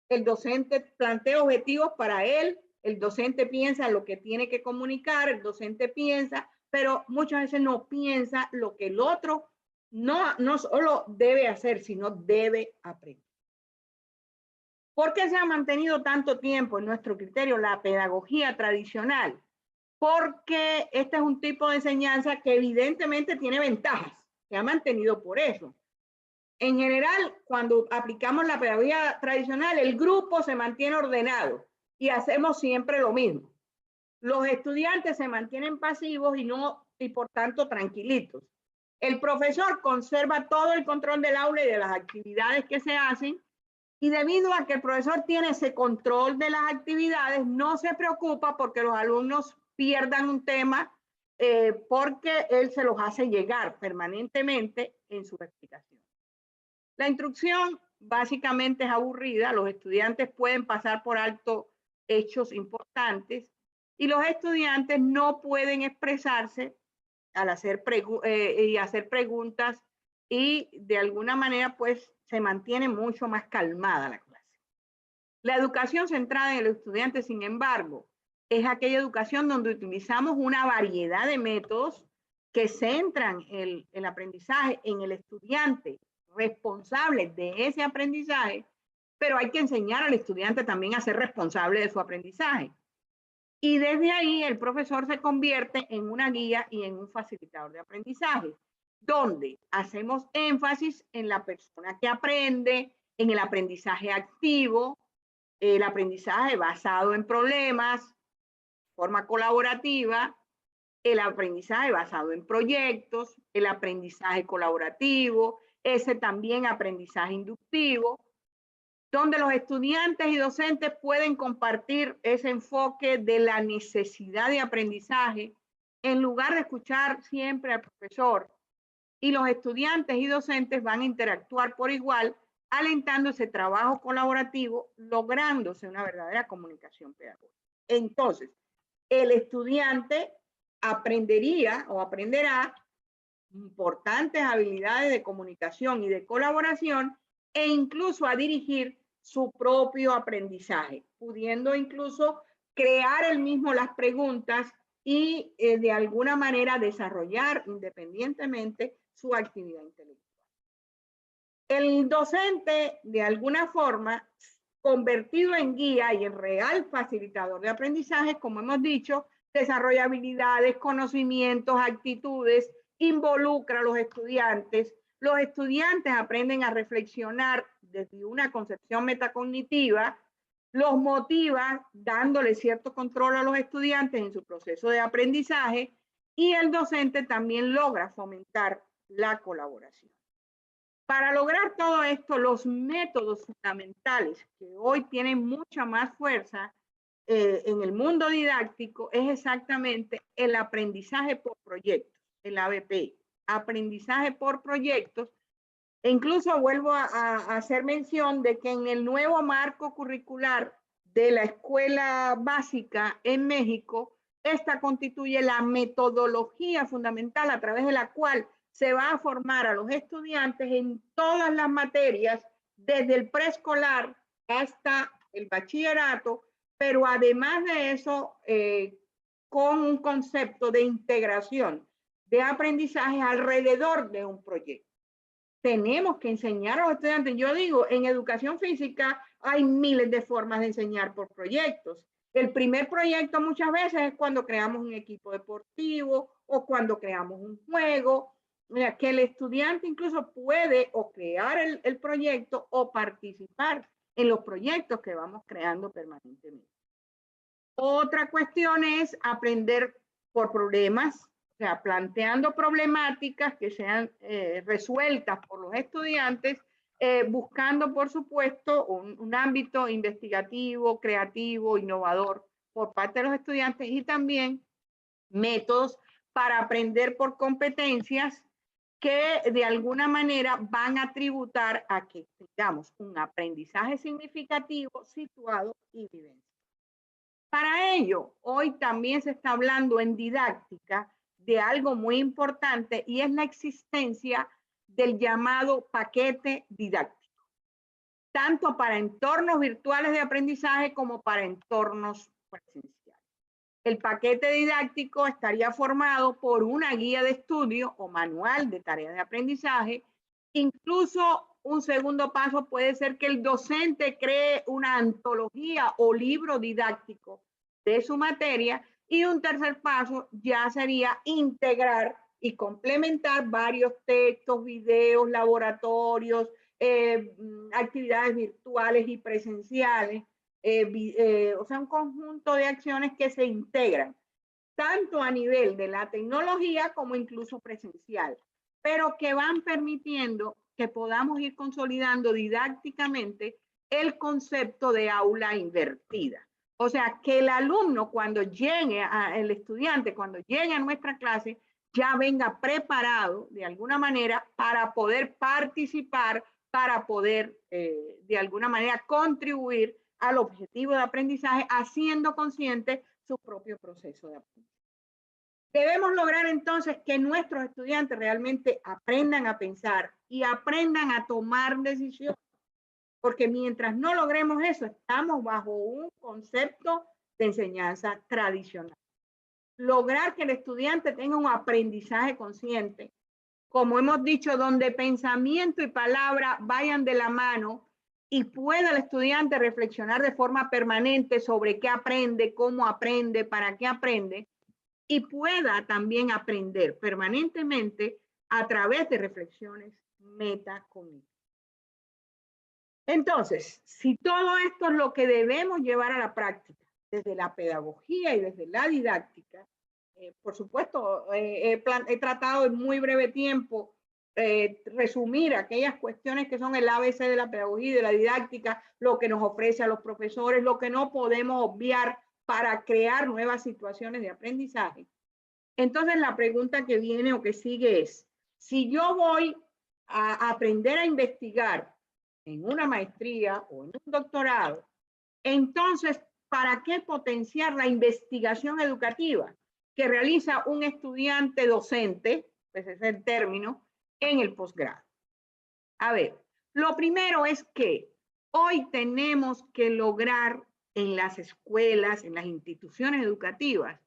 El docente plantea objetivos para él, el docente piensa lo que tiene que comunicar, el docente piensa, pero muchas veces no piensa lo que el otro no solo debe hacer, sino debe aprender. ¿Por qué se ha mantenido tanto tiempo en nuestro criterio la pedagogía tradicional? Porque este es un tipo de enseñanza que evidentemente tiene ventajas, se ha mantenido por eso. En general, cuando aplicamos la pedagogía tradicional, el grupo se mantiene ordenado y hacemos siempre lo mismo. Los estudiantes se mantienen pasivos y por tanto tranquilitos. El profesor conserva todo el control del aula y de las actividades que se hacen, y debido a que el profesor tiene ese control de las actividades, no se preocupa porque los alumnos pierdan un tema porque él se los hace llegar permanentemente en su explicación. La instrucción básicamente es aburrida, los estudiantes pueden pasar por alto hechos importantes y los estudiantes no pueden expresarse al hacer preguntas y de alguna manera pues se mantiene mucho más calmada la clase. La educación centrada en el estudiante, sin embargo, es aquella educación donde utilizamos una variedad de métodos que centran el aprendizaje en el estudiante responsable de ese aprendizaje, pero hay que enseñar al estudiante también a ser responsable de su aprendizaje. Y desde ahí el profesor se convierte en una guía y en un facilitador de aprendizaje, donde hacemos énfasis en la persona que aprende, en el aprendizaje activo, el aprendizaje basado en problemas, forma colaborativa, el aprendizaje basado en proyectos, el aprendizaje colaborativo, ese también aprendizaje inductivo, donde los estudiantes y docentes pueden compartir ese enfoque de la necesidad de aprendizaje en lugar de escuchar siempre al profesor. Y los estudiantes y docentes van a interactuar por igual, alentando ese trabajo colaborativo, lográndose una verdadera comunicación pedagógica. Entonces, el estudiante aprendería o aprenderá importantes habilidades de comunicación y de colaboración e incluso a dirigir su propio aprendizaje, pudiendo incluso crear él mismo las preguntas y de alguna manera desarrollar independientemente su actividad intelectual. El docente, de alguna forma, convertido en guía y en real facilitador de aprendizaje, como hemos dicho, desarrolla habilidades, conocimientos, actitudes, involucra a los estudiantes aprenden a reflexionar desde una concepción metacognitiva, los motiva dándole cierto control a los estudiantes en su proceso de aprendizaje y el docente también logra fomentar la colaboración. Para lograr todo esto, los métodos fundamentales que hoy tienen mucha más fuerza en el mundo didáctico es exactamente el aprendizaje por proyectos, el ABP, aprendizaje por proyectos. E incluso vuelvo a hacer mención de que en el nuevo marco curricular de la escuela básica en México, esta constituye la metodología fundamental a través de la cual se va a formar a los estudiantes en todas las materias, desde el preescolar hasta el bachillerato, pero además de eso, con un concepto de integración de aprendizaje alrededor de un proyecto. Tenemos que enseñar a los estudiantes. Yo digo, en educación física hay miles de formas de enseñar por proyectos. El primer proyecto muchas veces es cuando creamos un equipo deportivo o cuando creamos un juego, que el estudiante incluso puede o crear el proyecto o participar en los proyectos que vamos creando permanentemente. Otra cuestión es aprender por problemas, o sea, planteando problemáticas que sean resueltas por los estudiantes, buscando, por supuesto, un ámbito investigativo, creativo, innovador por parte de los estudiantes y también métodos para aprender por competencias que de alguna manera van a tributar a que tengamos un aprendizaje significativo, situado y vivencial. Para ello, hoy también se está hablando en didáctica de algo muy importante y es la existencia del llamado paquete didáctico, tanto para entornos virtuales de aprendizaje como para entornos presenciales. El paquete didáctico estaría formado por una guía de estudio o manual de tareas de aprendizaje. Incluso un segundo paso puede ser que el docente cree una antología o libro didáctico de su materia y un tercer paso ya sería integrar y complementar varios textos, videos, laboratorios, actividades virtuales y presenciales. O sea, un conjunto de acciones que se integran, tanto a nivel de la tecnología como incluso presencial, pero que van permitiendo que podamos ir consolidando didácticamente el concepto de aula invertida. O sea, que el alumno cuando llegue, el estudiante cuando llegue a nuestra clase, ya venga preparado de alguna manera para poder participar, para poder de alguna manera contribuir al objetivo de aprendizaje, haciendo consciente su propio proceso de aprendizaje. Debemos lograr entonces que nuestros estudiantes realmente aprendan a pensar y aprendan a tomar decisiones. porque mientras no logremos eso, estamos bajo un concepto de enseñanza tradicional. Lograr que el estudiante tenga un aprendizaje consciente, como hemos dicho, donde pensamiento y palabra vayan de la mano y pueda el estudiante reflexionar de forma permanente sobre qué aprende, cómo aprende, para qué aprende, y pueda también aprender permanentemente a través de reflexiones metacognitivas. Entonces, si todo esto es lo que debemos llevar a la práctica, desde la pedagogía y desde la didáctica, por supuesto, he tratado en muy breve tiempo resumir aquellas cuestiones que son el ABC de la pedagogía y de la didáctica, lo que nos ofrece a los profesores, lo que no podemos obviar para crear nuevas situaciones de aprendizaje. Entonces, la pregunta que viene o que sigue es, si yo voy a aprender a investigar en una maestría o en un doctorado, entonces, ¿para qué potenciar la investigación educativa que realiza un estudiante docente, pues ese es el término, en el posgrado? A ver, lo primero es que hoy tenemos que lograr en las escuelas, en las instituciones educativas,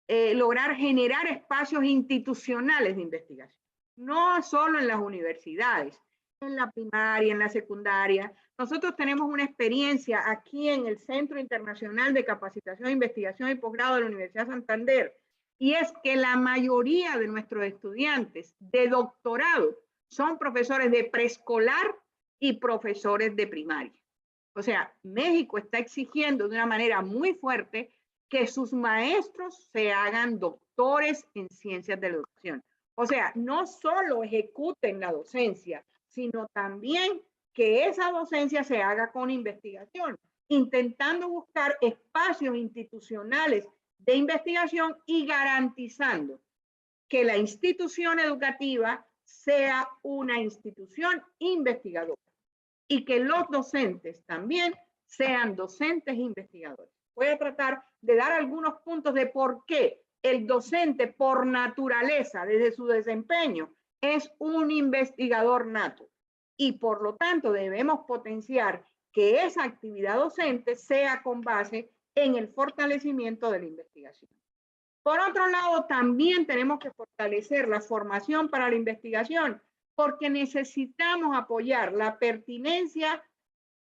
lograr generar espacios institucionales de investigación, no solo en las universidades, en la primaria, en la secundaria. Nosotros tenemos una experiencia aquí en el Centro Internacional de Capacitación, Investigación y Posgrado de la Universidad de Santander, y es que la mayoría de nuestros estudiantes de doctorado son profesores de preescolar y profesores de primaria. O sea, México está exigiendo de una manera muy fuerte que sus maestros se hagan doctores en ciencias de la educación. O sea, no solo ejecuten la docencia, sino también que esa docencia se haga con investigación, intentando buscar espacios institucionales de investigación y garantizando que la institución educativa sea una institución investigadora y que los docentes también sean docentes investigadores. Voy a tratar de dar algunos puntos de por qué el docente por naturaleza, desde su desempeño, es un investigador nato y por lo tanto debemos potenciar que esa actividad docente sea con base en el fortalecimiento de la investigación. Por otro lado, también tenemos que fortalecer la formación para la investigación porque necesitamos apoyar la pertinencia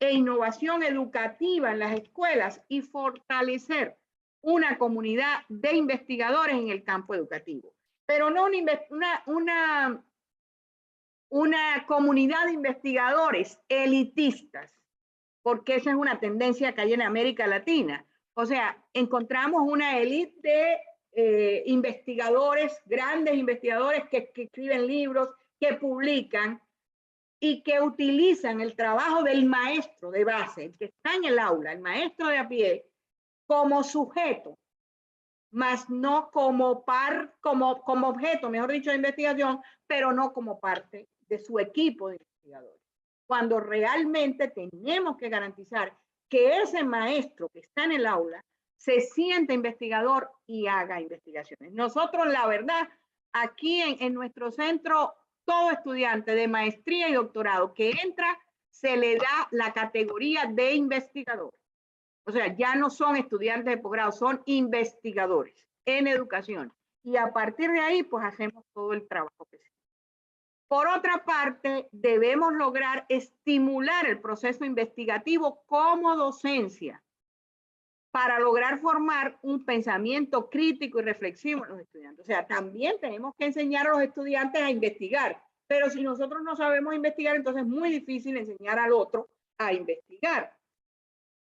e innovación educativa en las escuelas y fortalecer una comunidad de investigadores en el campo educativo. Pero no una comunidad de investigadores elitistas, porque esa es una tendencia que hay en América Latina. O sea, encontramos una élite de investigadores, grandes investigadores que escriben libros, que publican, y que utilizan el trabajo del maestro de base, el que está en el aula, el maestro de a pie, como sujeto, más no como objeto, mejor dicho, de investigación, pero no como parte de su equipo de investigadores. Cuando realmente tenemos que garantizar que ese maestro que está en el aula se sienta investigador y haga investigaciones. Nosotros, la verdad, aquí en nuestro centro, todo estudiante de maestría y doctorado que entra, se le da la categoría de investigador. O sea, ya no son estudiantes de posgrado, son investigadores en educación. Y a partir de ahí, pues hacemos todo el trabajo que se. Por otra parte, debemos lograr estimular el proceso investigativo como docencia para lograr formar un pensamiento crítico y reflexivo en los estudiantes. O sea, también tenemos que enseñar a los estudiantes a investigar, pero si nosotros no sabemos investigar, entonces es muy difícil enseñar al otro a investigar.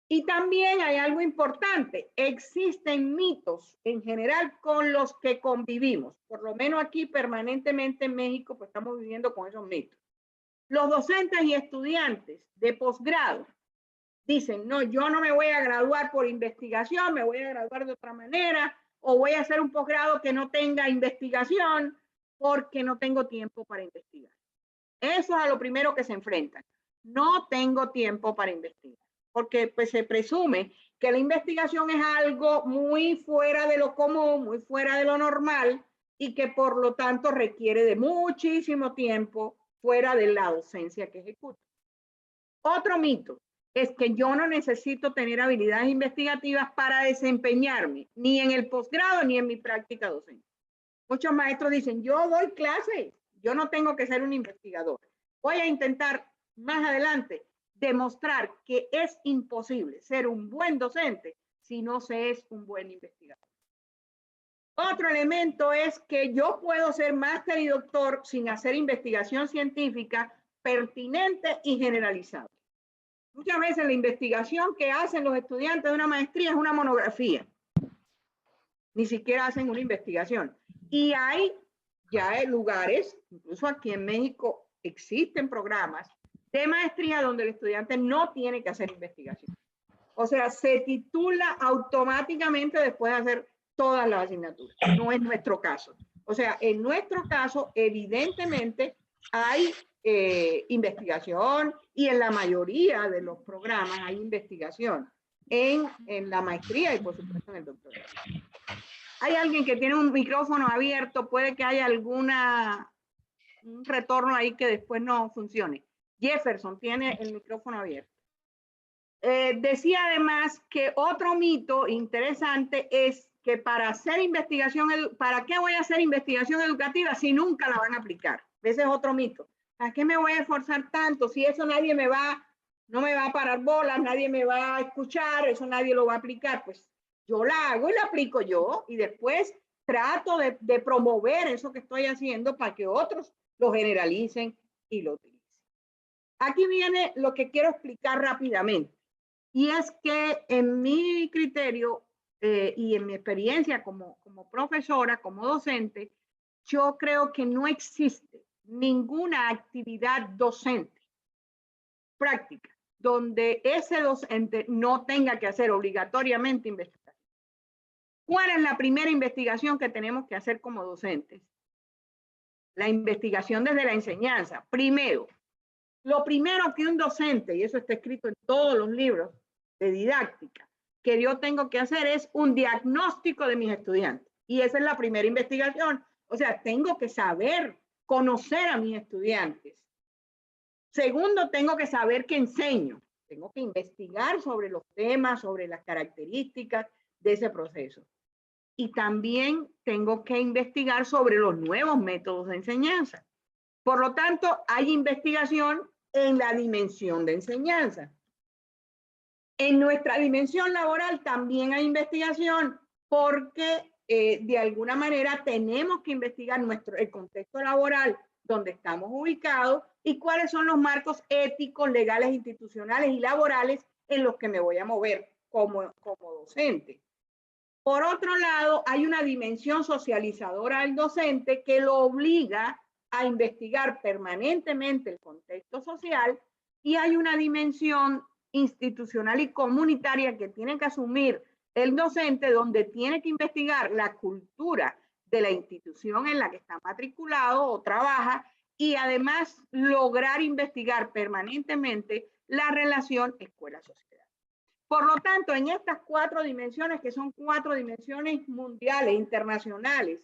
Y también hay algo importante, existen mitos en general con los que convivimos, por lo menos aquí permanentemente en México, pues estamos viviendo con esos mitos. Los docentes y estudiantes de posgrado dicen, no, yo no me voy a graduar por investigación, me voy a graduar de otra manera, o voy a hacer un posgrado que no tenga investigación porque no tengo tiempo para investigar. Eso es a lo primero que se enfrentan. No tengo tiempo para investigar, porque pues se presume que la investigación es algo muy fuera de lo común, muy fuera de lo normal y que por lo tanto requiere de muchísimo tiempo fuera de la docencia que ejecuta. Otro mito es que yo no necesito tener habilidades investigativas para desempeñarme, ni en el posgrado ni en mi práctica docente. Muchos maestros dicen, yo doy clases, yo no tengo que ser un investigador. Voy a intentar más adelante demostrar que es imposible ser un buen docente si no se es un buen investigador. Otro elemento es que yo puedo ser máster y doctor sin hacer investigación científica pertinente y generalizada. Muchas veces la investigación que hacen los estudiantes de una maestría es una monografía. Ni siquiera hacen una investigación. Y hay ya lugares, incluso aquí en México existen programas de maestría donde el estudiante no tiene que hacer investigación. O sea, se titula automáticamente después de hacer todas las asignaturas. No es nuestro caso. O sea, en nuestro caso, evidentemente, hay investigación y en la mayoría de los programas hay investigación en la maestría y por supuesto en el doctorado. Hay alguien que tiene un micrófono abierto, puede que haya un retorno ahí que después no funcione. Jefferson tiene el micrófono abierto. Decía además que otro mito interesante es que para hacer investigación, ¿para qué voy a hacer investigación educativa si nunca la van a aplicar? Ese es otro mito. ¿A qué me voy a esforzar tanto? Si eso no me va a parar bolas, nadie me va a escuchar, eso nadie lo va a aplicar. Pues yo la hago y la aplico yo y después trato de promover eso que estoy haciendo para que otros lo generalicen y lo utilicen. Aquí viene lo que quiero explicar rápidamente. Y es que en mi criterio y en mi experiencia como profesora, como docente, yo creo que no existe ninguna actividad docente práctica donde ese docente no tenga que hacer obligatoriamente investigación. ¿Cuál es la primera investigación que tenemos que hacer como docentes? La investigación desde la enseñanza. Primero, lo primero que un docente, y eso está escrito en todos los libros de didáctica, que yo tengo que hacer es un diagnóstico de mis estudiantes. Y esa es la primera investigación. O sea, tengo que saber, conocer a mis estudiantes. Segundo, tengo que saber qué enseño. Tengo que investigar sobre los temas, sobre las características de ese proceso. Y también tengo que investigar sobre los nuevos métodos de enseñanza. Por lo tanto, hay investigación en la dimensión de enseñanza. En nuestra dimensión laboral también hay investigación porque de alguna manera tenemos que investigar el contexto laboral donde estamos ubicados y cuáles son los marcos éticos, legales, institucionales y laborales en los que me voy a mover como docente. Por otro lado, hay una dimensión socializadora del docente que lo obliga a investigar permanentemente el contexto social y hay una dimensión institucional y comunitaria que tiene que asumir el docente, donde tiene que investigar la cultura de la institución en la que está matriculado o trabaja y además lograr investigar permanentemente la relación escuela-sociedad. Por lo tanto, en estas 4 dimensiones, que son 4 dimensiones mundiales, internacionales,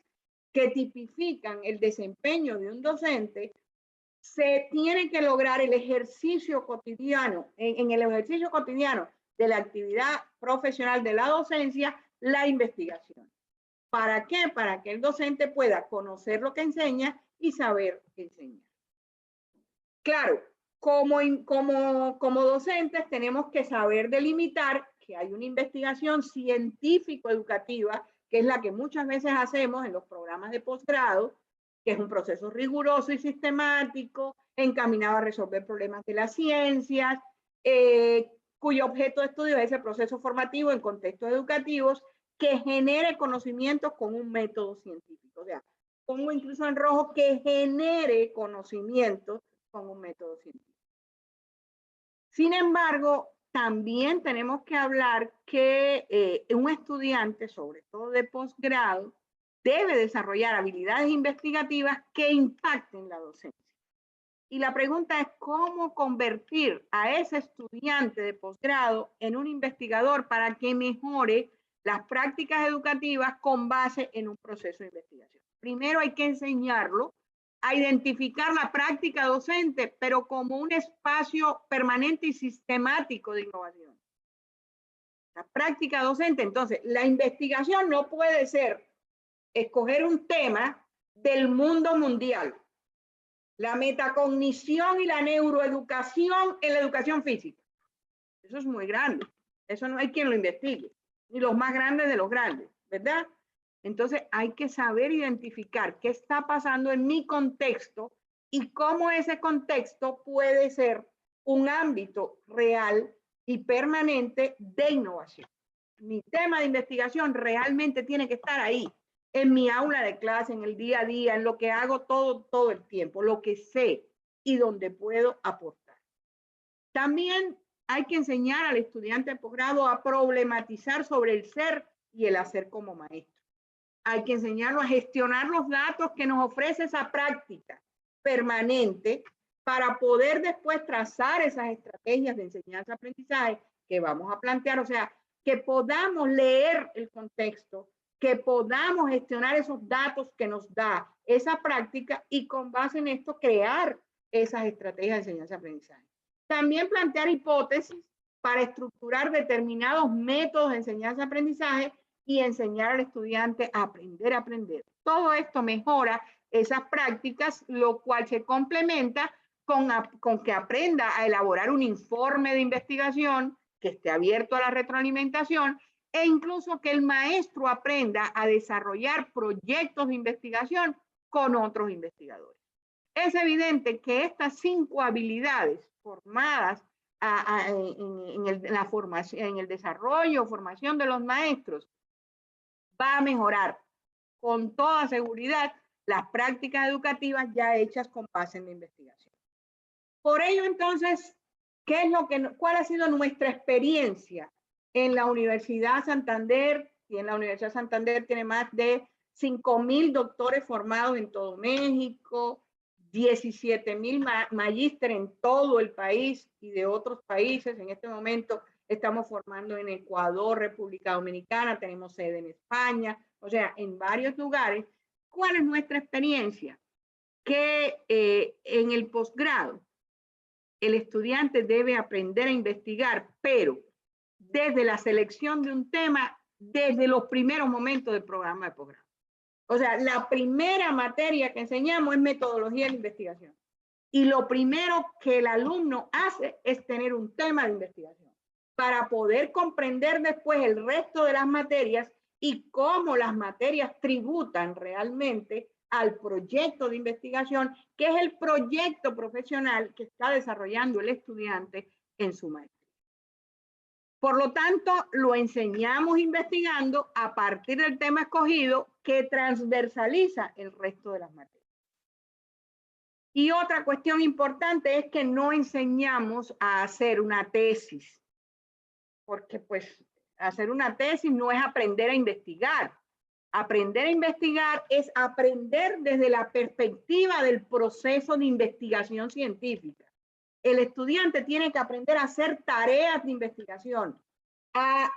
que tipifican el desempeño de un docente, se tiene que lograr el ejercicio cotidiano, en el ejercicio cotidiano de la actividad profesional de la docencia, la investigación. ¿Para qué? Para que el docente pueda conocer lo que enseña y saber enseñar. Claro, como docentes tenemos que saber delimitar que hay una investigación científico-educativa, que es la que muchas veces hacemos en los programas de posgrado, que es un proceso riguroso y sistemático, encaminado a resolver problemas de las ciencias, cuyo objeto de estudio es ese proceso formativo en contextos educativos que genere conocimientos con un método científico. O sea, pongo incluso en rojo que genere conocimientos con un método científico. Sin embargo, también tenemos que hablar que un estudiante, sobre todo de posgrado, debe desarrollar habilidades investigativas que impacten la docencia. Y la pregunta es cómo convertir a ese estudiante de posgrado en un investigador para que mejore las prácticas educativas con base en un proceso de investigación. Primero hay que enseñarlo a identificar la práctica docente, pero como un espacio permanente y sistemático de innovación. La práctica docente, entonces, la investigación no puede ser escoger un tema del mundo mundial. La metacognición y la neuroeducación en la educación física. Eso es muy grande. Eso no hay quien lo investigue, ni los más grandes de los grandes, ¿verdad? Entonces hay que saber identificar qué está pasando en mi contexto y cómo ese contexto puede ser un ámbito real y permanente de innovación. Mi tema de investigación realmente tiene que estar ahí, en mi aula de clase, en el día a día, en lo que hago todo el tiempo, lo que sé y donde puedo aportar. También hay que enseñar al estudiante de posgrado a problematizar sobre el ser y el hacer como maestro. Hay que enseñarlo a gestionar los datos que nos ofrece esa práctica permanente para poder después trazar esas estrategias de enseñanza-aprendizaje que vamos a plantear, o sea, que podamos leer el contexto, que podamos gestionar esos datos que nos da esa práctica y con base en esto crear esas estrategias de enseñanza-aprendizaje. También plantear hipótesis para estructurar determinados métodos de enseñanza-aprendizaje y enseñar al estudiante a aprender a aprender. Todo esto mejora esas prácticas, lo cual se complementa con que aprenda a elaborar un informe de investigación que esté abierto a la retroalimentación e incluso que el maestro aprenda a desarrollar proyectos de investigación con otros investigadores. Es evidente que estas 5 habilidades formadas en el desarrollo o formación de los maestros va a mejorar con toda seguridad las prácticas educativas ya hechas con base en la investigación. Por ello, entonces, ¿cuál ha sido nuestra experiencia en la Universidad Santander? Y en la Universidad Santander tiene más de 5.000 doctores formados en todo México, 17.000 magísteres en todo el país y de otros países. En este momento estamos formando en Ecuador, República Dominicana, tenemos sede en España, o sea, en varios lugares. ¿Cuál es nuestra experiencia? Que en el posgrado el estudiante debe aprender a investigar, pero desde la selección de un tema, desde los primeros momentos del programa de posgrado. O sea, la primera materia que enseñamos es metodología de investigación. Y lo primero que el alumno hace es tener un tema de investigación para poder comprender después el resto de las materias y cómo las materias tributan realmente al proyecto de investigación, que es el proyecto profesional que está desarrollando el estudiante en su maestría. Por lo tanto, lo enseñamos investigando a partir del tema escogido que transversaliza el resto de las materias. Y otra cuestión importante es que no enseñamos a hacer una tesis, porque pues hacer una tesis no es aprender a investigar. Aprender a investigar es aprender desde la perspectiva del proceso de investigación científica. El estudiante tiene que aprender a hacer tareas de investigación, a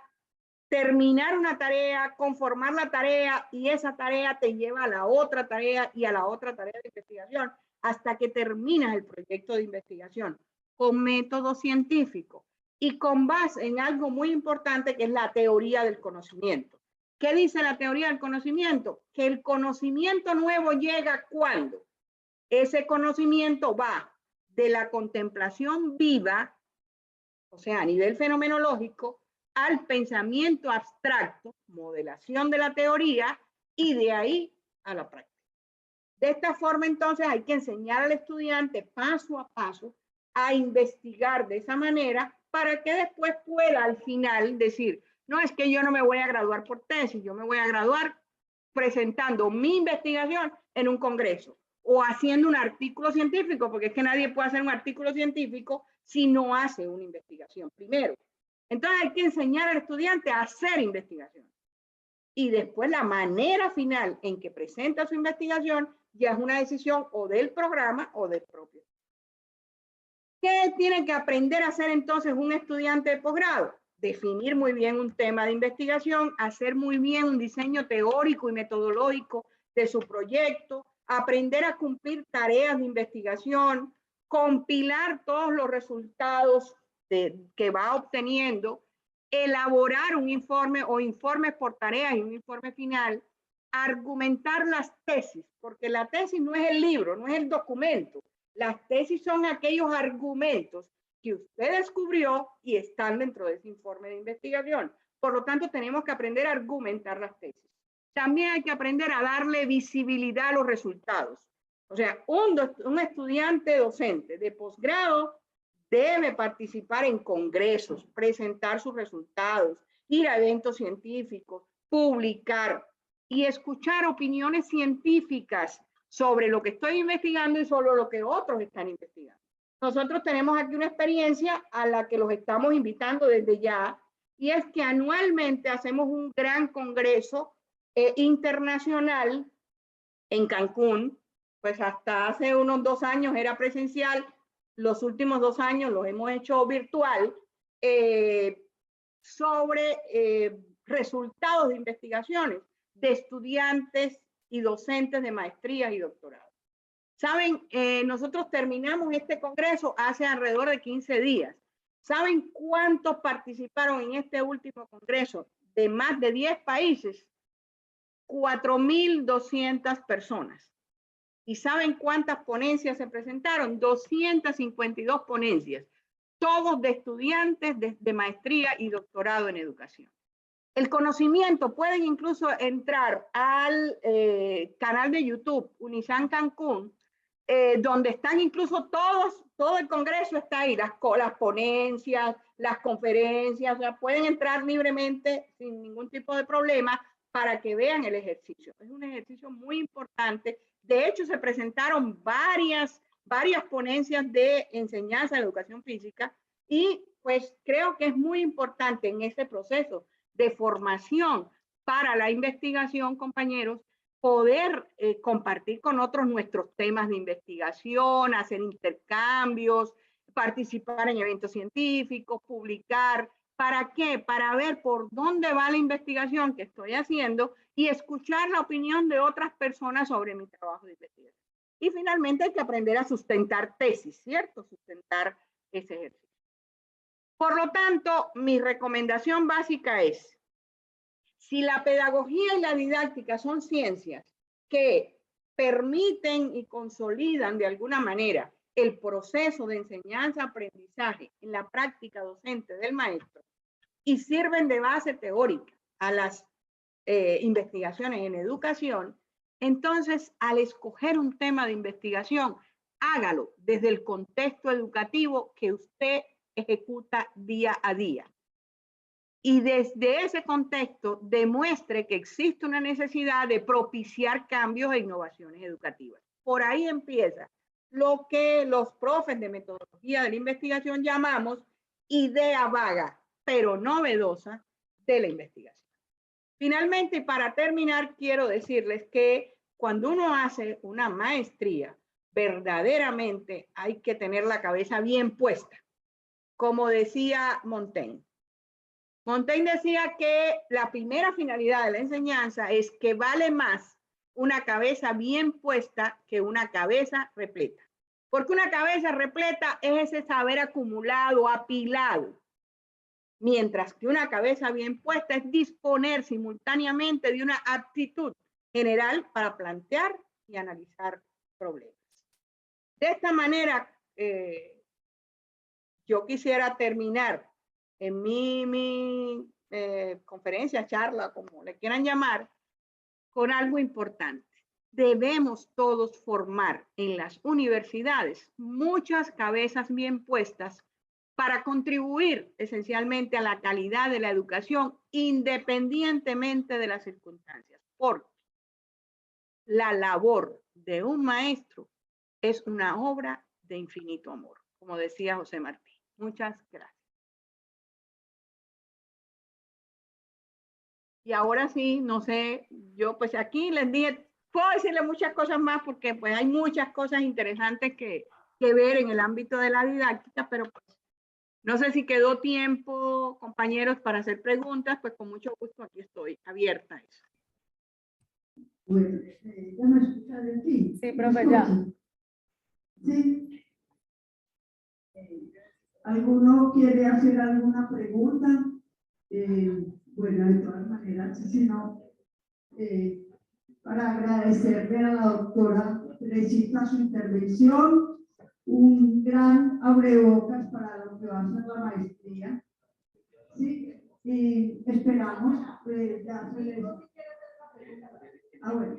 terminar una tarea, conformar la tarea y esa tarea te lleva a la otra tarea y a la otra tarea de investigación hasta que terminas el proyecto de investigación con método científico y con base en algo muy importante que es la teoría del conocimiento. ¿Qué dice la teoría del conocimiento? Que el conocimiento nuevo llega cuando ese conocimiento va de la contemplación viva, o sea, a nivel fenomenológico, al pensamiento abstracto, modelación de la teoría, y de ahí a la práctica. De esta forma, entonces, hay que enseñar al estudiante paso a paso a investigar de esa manera para que después pueda al final decir, no es que yo no me voy a graduar por tesis, yo me voy a graduar presentando mi investigación en un congreso o haciendo un artículo científico, porque es que nadie puede hacer un artículo científico si no hace una investigación primero. Entonces hay que enseñar al estudiante a hacer investigación. Y después la manera final en que presenta su investigación ya es una decisión o del programa o del propio. ¿Qué tiene que aprender a hacer entonces un estudiante de posgrado? Definir muy bien un tema de investigación, hacer muy bien un diseño teórico y metodológico de su proyecto, aprender a cumplir tareas de investigación, compilar todos los resultados que va obteniendo, elaborar un informe o informes por tareas y un informe final, argumentar las tesis, porque la tesis no es el libro, no es el documento. Las tesis son aquellos argumentos que usted descubrió y están dentro de ese informe de investigación. Por lo tanto, tenemos que aprender a argumentar las tesis. También hay que aprender a darle visibilidad a los resultados. O sea, un estudiante docente de posgrado debe participar en congresos, presentar sus resultados, ir a eventos científicos, publicar y escuchar opiniones científicas sobre lo que estoy investigando y sobre lo que otros están investigando. Nosotros tenemos aquí una experiencia a la que los estamos invitando desde ya, y es que anualmente hacemos un gran congreso internacional en Cancún. Pues hasta hace unos 2 años era presencial, los últimos 2 años los hemos hecho virtual, sobre resultados de investigaciones de estudiantes y docentes de maestrías y doctorados. Saben, nosotros terminamos este congreso hace alrededor de 15 días. ¿Saben cuántos participaron en este último congreso? De más de 10 países, 4.200 personas. ¿Y saben cuántas ponencias se presentaron? 252 ponencias, todos de estudiantes de maestría y doctorado en educación. El conocimiento, pueden incluso entrar al canal de YouTube, Unisan Cancún, donde están incluso todo el congreso está ahí, las ponencias, las conferencias, o sea, pueden entrar libremente sin ningún tipo de problema para que vean el ejercicio. Es un ejercicio muy importante. De hecho, se presentaron varias ponencias de enseñanza de educación física y pues creo que es muy importante en este proceso de formación para la investigación, compañeros, poder compartir con otros nuestros temas de investigación, hacer intercambios, participar en eventos científicos, publicar. ¿Para qué? Para ver por dónde va la investigación que estoy haciendo y escuchar la opinión de otras personas sobre mi trabajo de investigación. Y finalmente hay que aprender a sustentar tesis, ¿cierto? Sustentar ese ejercicio. Por lo tanto, mi recomendación básica es, si la pedagogía y la didáctica son ciencias que permiten y consolidan de alguna manera el proceso de enseñanza-aprendizaje en la práctica docente del maestro y sirven de base teórica a las investigaciones en educación, entonces al escoger un tema de investigación, hágalo desde el contexto educativo que usted ejecuta día a día. Y desde ese contexto demuestre que existe una necesidad de propiciar cambios e innovaciones educativas. Por ahí empieza lo que los profes de metodología de la investigación llamamos idea vaga, pero novedosa de la investigación. Finalmente, para terminar, quiero decirles que cuando uno hace una maestría, verdaderamente hay que tener la cabeza bien puesta, como decía Montaigne. Montaigne decía que la primera finalidad de la enseñanza es que vale más una cabeza bien puesta que una cabeza repleta. Porque una cabeza repleta es ese saber acumulado, apilado. Mientras que una cabeza bien puesta es disponer simultáneamente de una aptitud general para plantear y analizar problemas. De esta manera, yo quisiera terminar en mi conferencia, charla, como le quieran llamar, con algo importante. Debemos todos formar en las universidades muchas cabezas bien puestas para contribuir esencialmente a la calidad de la educación independientemente de las circunstancias. Porque la labor de un maestro es una obra de infinito amor, como decía José Martí. Muchas gracias. Y ahora sí, no sé, yo pues aquí les dije, puedo decirle muchas cosas más porque pues hay muchas cosas interesantes que ver en el ámbito de la didáctica, pero pues no sé si quedó tiempo, compañeros, para hacer preguntas, pues con mucho gusto aquí estoy abierta a eso. Bueno, ¿ya me escuchan de aquí? Sí, profe, ya. Sí. ¿Alguno quiere hacer alguna pregunta? Bueno, de todas maneras, si no, para agradecerle a la doctora Teresita su intervención, un gran abrebocas para lo que va a ser la maestría. Sí, y esperamos, ya se les... bueno.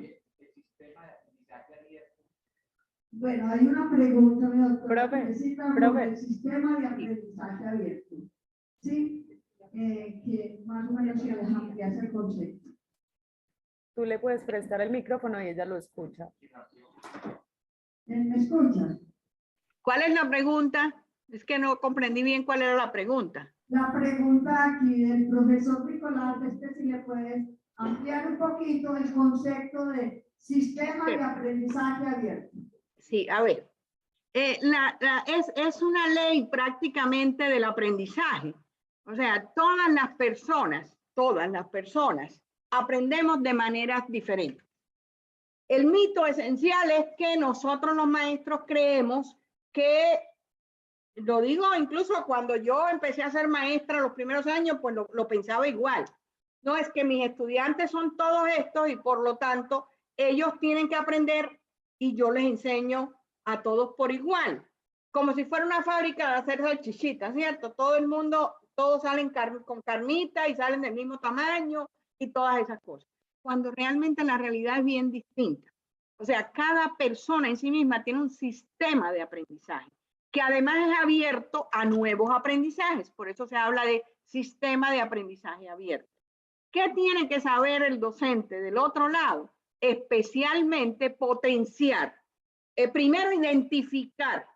Bueno, hay una pregunta, mi doctora Teresita, sobre el sistema de aprendizaje abierto. Sí, que más o menos se les ampliase el concepto. Tú le puedes prestar el micrófono y ella lo escucha. ¿Me escuchas? ¿Cuál es la pregunta? Es que no comprendí bien cuál era la pregunta. La pregunta aquí del profesor Nicolás, si le puedes ampliar un poquito el concepto de sistema de aprendizaje abierto. Sí, a ver. Es una ley prácticamente del aprendizaje. O sea, todas las personas aprendemos de maneras diferentes. El mito esencial es que nosotros los maestros creemos que, lo digo incluso cuando yo empecé a ser maestra los primeros años, pues lo pensaba igual. No es que mis estudiantes son todos estos y por lo tanto ellos tienen que aprender y yo les enseño a todos por igual. Como si fuera una fábrica de hacer salchichitas, ¿cierto? Todo el mundo, todos salen con carnita y salen del mismo tamaño y todas esas cosas. Cuando realmente la realidad es bien distinta. O sea, cada persona en sí misma tiene un sistema de aprendizaje que además es abierto a nuevos aprendizajes. Por eso se habla de sistema de aprendizaje abierto. ¿Qué tiene que saber el docente del otro lado? Especialmente potenciar. Primero, identificar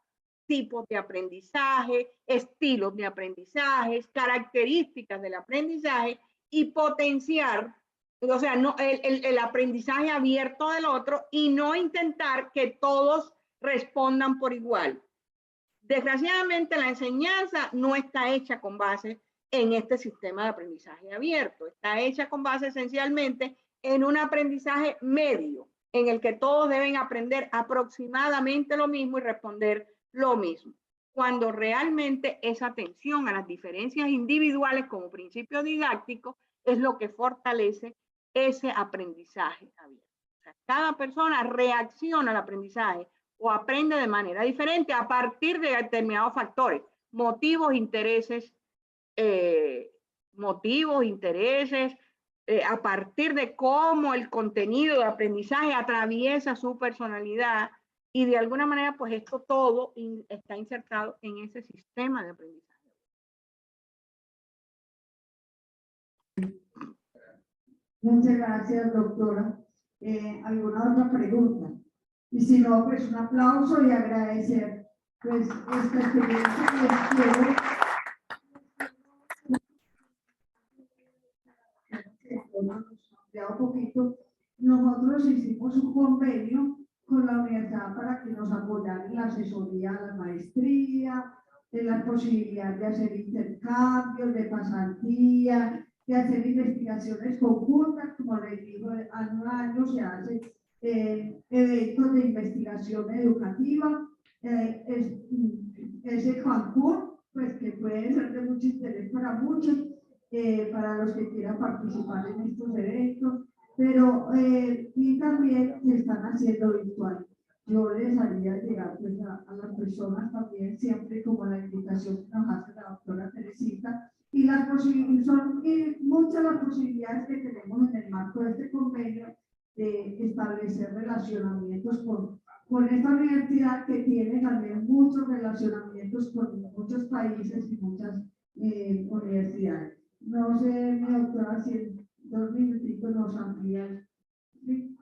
tipos de aprendizaje, estilos de aprendizaje, características del aprendizaje y potenciar, o sea, no, el aprendizaje abierto del otro y no intentar que todos respondan por igual. Desgraciadamente, la enseñanza no está hecha con base en este sistema de aprendizaje abierto. Está hecha con base esencialmente en un aprendizaje medio, en el que todos deben aprender aproximadamente lo mismo y responder lo mismo. Cuando realmente esa atención a las diferencias individuales como principio didáctico es lo que fortalece ese aprendizaje abierto. O sea, cada persona reacciona al aprendizaje o aprende de manera diferente a partir de determinados factores, motivos, intereses, a partir de cómo el contenido de aprendizaje atraviesa su personalidad y de alguna manera pues esto todo está insertado en ese sistema de aprendizaje. Muchas gracias, doctora. ¿Alguna otra pregunta? Y si no, pues un aplauso y agradecer pues esta experiencia ya un poquito. Nosotros hicimos un convenio con la universidad para que nos apoyaran en la asesoría a la maestría, en la posibilidad de hacer intercambios, de pasantía, de hacer investigaciones conjuntas, como les digo, año a año se hace eventos de investigación educativa, ese Cancún, pues que puede ser de mucho interés para muchos, para los que quieran participar en estos eventos, pero y también se están haciendo virtual. Yo les haría llegar pues, a las personas también, siempre como la invitación que nos hace la doctora Teresita, y las son muchas las posibilidades que tenemos en el marco de este convenio de establecer relacionamientos con esta universidad que tiene también muchos relacionamientos con muchos países y muchas universidades. No sé, mi doctora, si en 2 minutitos nos amplía. ¿Sí?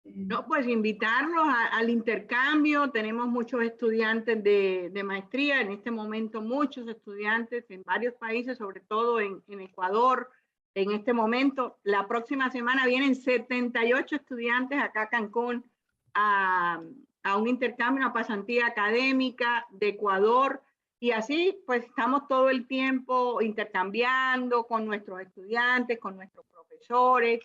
No, pues invitarlos al intercambio. Tenemos muchos estudiantes de maestría, en este momento muchos estudiantes en varios países, sobre todo en Ecuador. En este momento, la próxima semana vienen 78 estudiantes acá a Cancún a un intercambio, una pasantía académica de Ecuador. Y así, pues estamos todo el tiempo intercambiando con nuestros estudiantes, con nuestros profesores.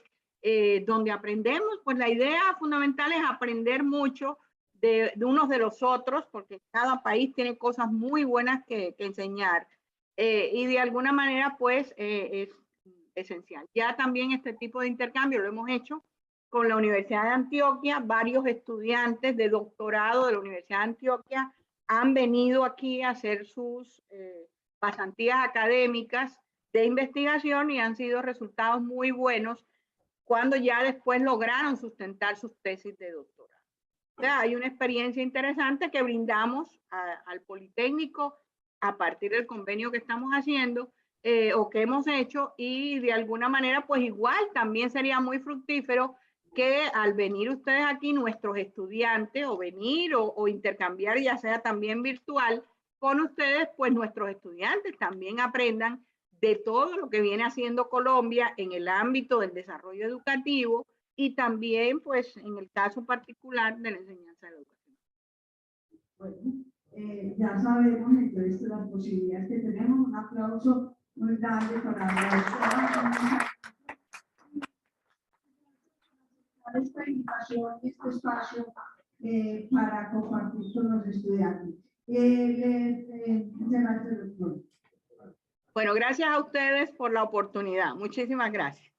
donde aprendemos, pues la idea fundamental es aprender mucho de unos de los otros, porque cada país tiene cosas muy buenas que enseñar. Y de alguna manera, pues, es esencial. Ya también este tipo de intercambio lo hemos hecho con la Universidad de Antioquia. Varios estudiantes de doctorado de la Universidad de Antioquia han venido aquí a hacer sus pasantías académicas de investigación y han sido resultados muy buenos cuando ya después lograron sustentar sus tesis de doctorado. O sea, hay una experiencia interesante que brindamos al Politécnico a partir del convenio que estamos haciendo o que hemos hecho, y de alguna manera pues igual también sería muy fructífero que al venir ustedes aquí, nuestros estudiantes, o venir o intercambiar, ya sea también virtual, con ustedes, pues nuestros estudiantes también aprendan de todo lo que viene haciendo Colombia en el ámbito del desarrollo educativo y también, pues, en el caso particular de la enseñanza de la educación. Bueno, ya sabemos entonces las posibilidades que tenemos. Un aplauso muy grande para esta invitación y este espacio para compartir con los estudiantes. Bueno, gracias a ustedes por la oportunidad. Muchísimas gracias.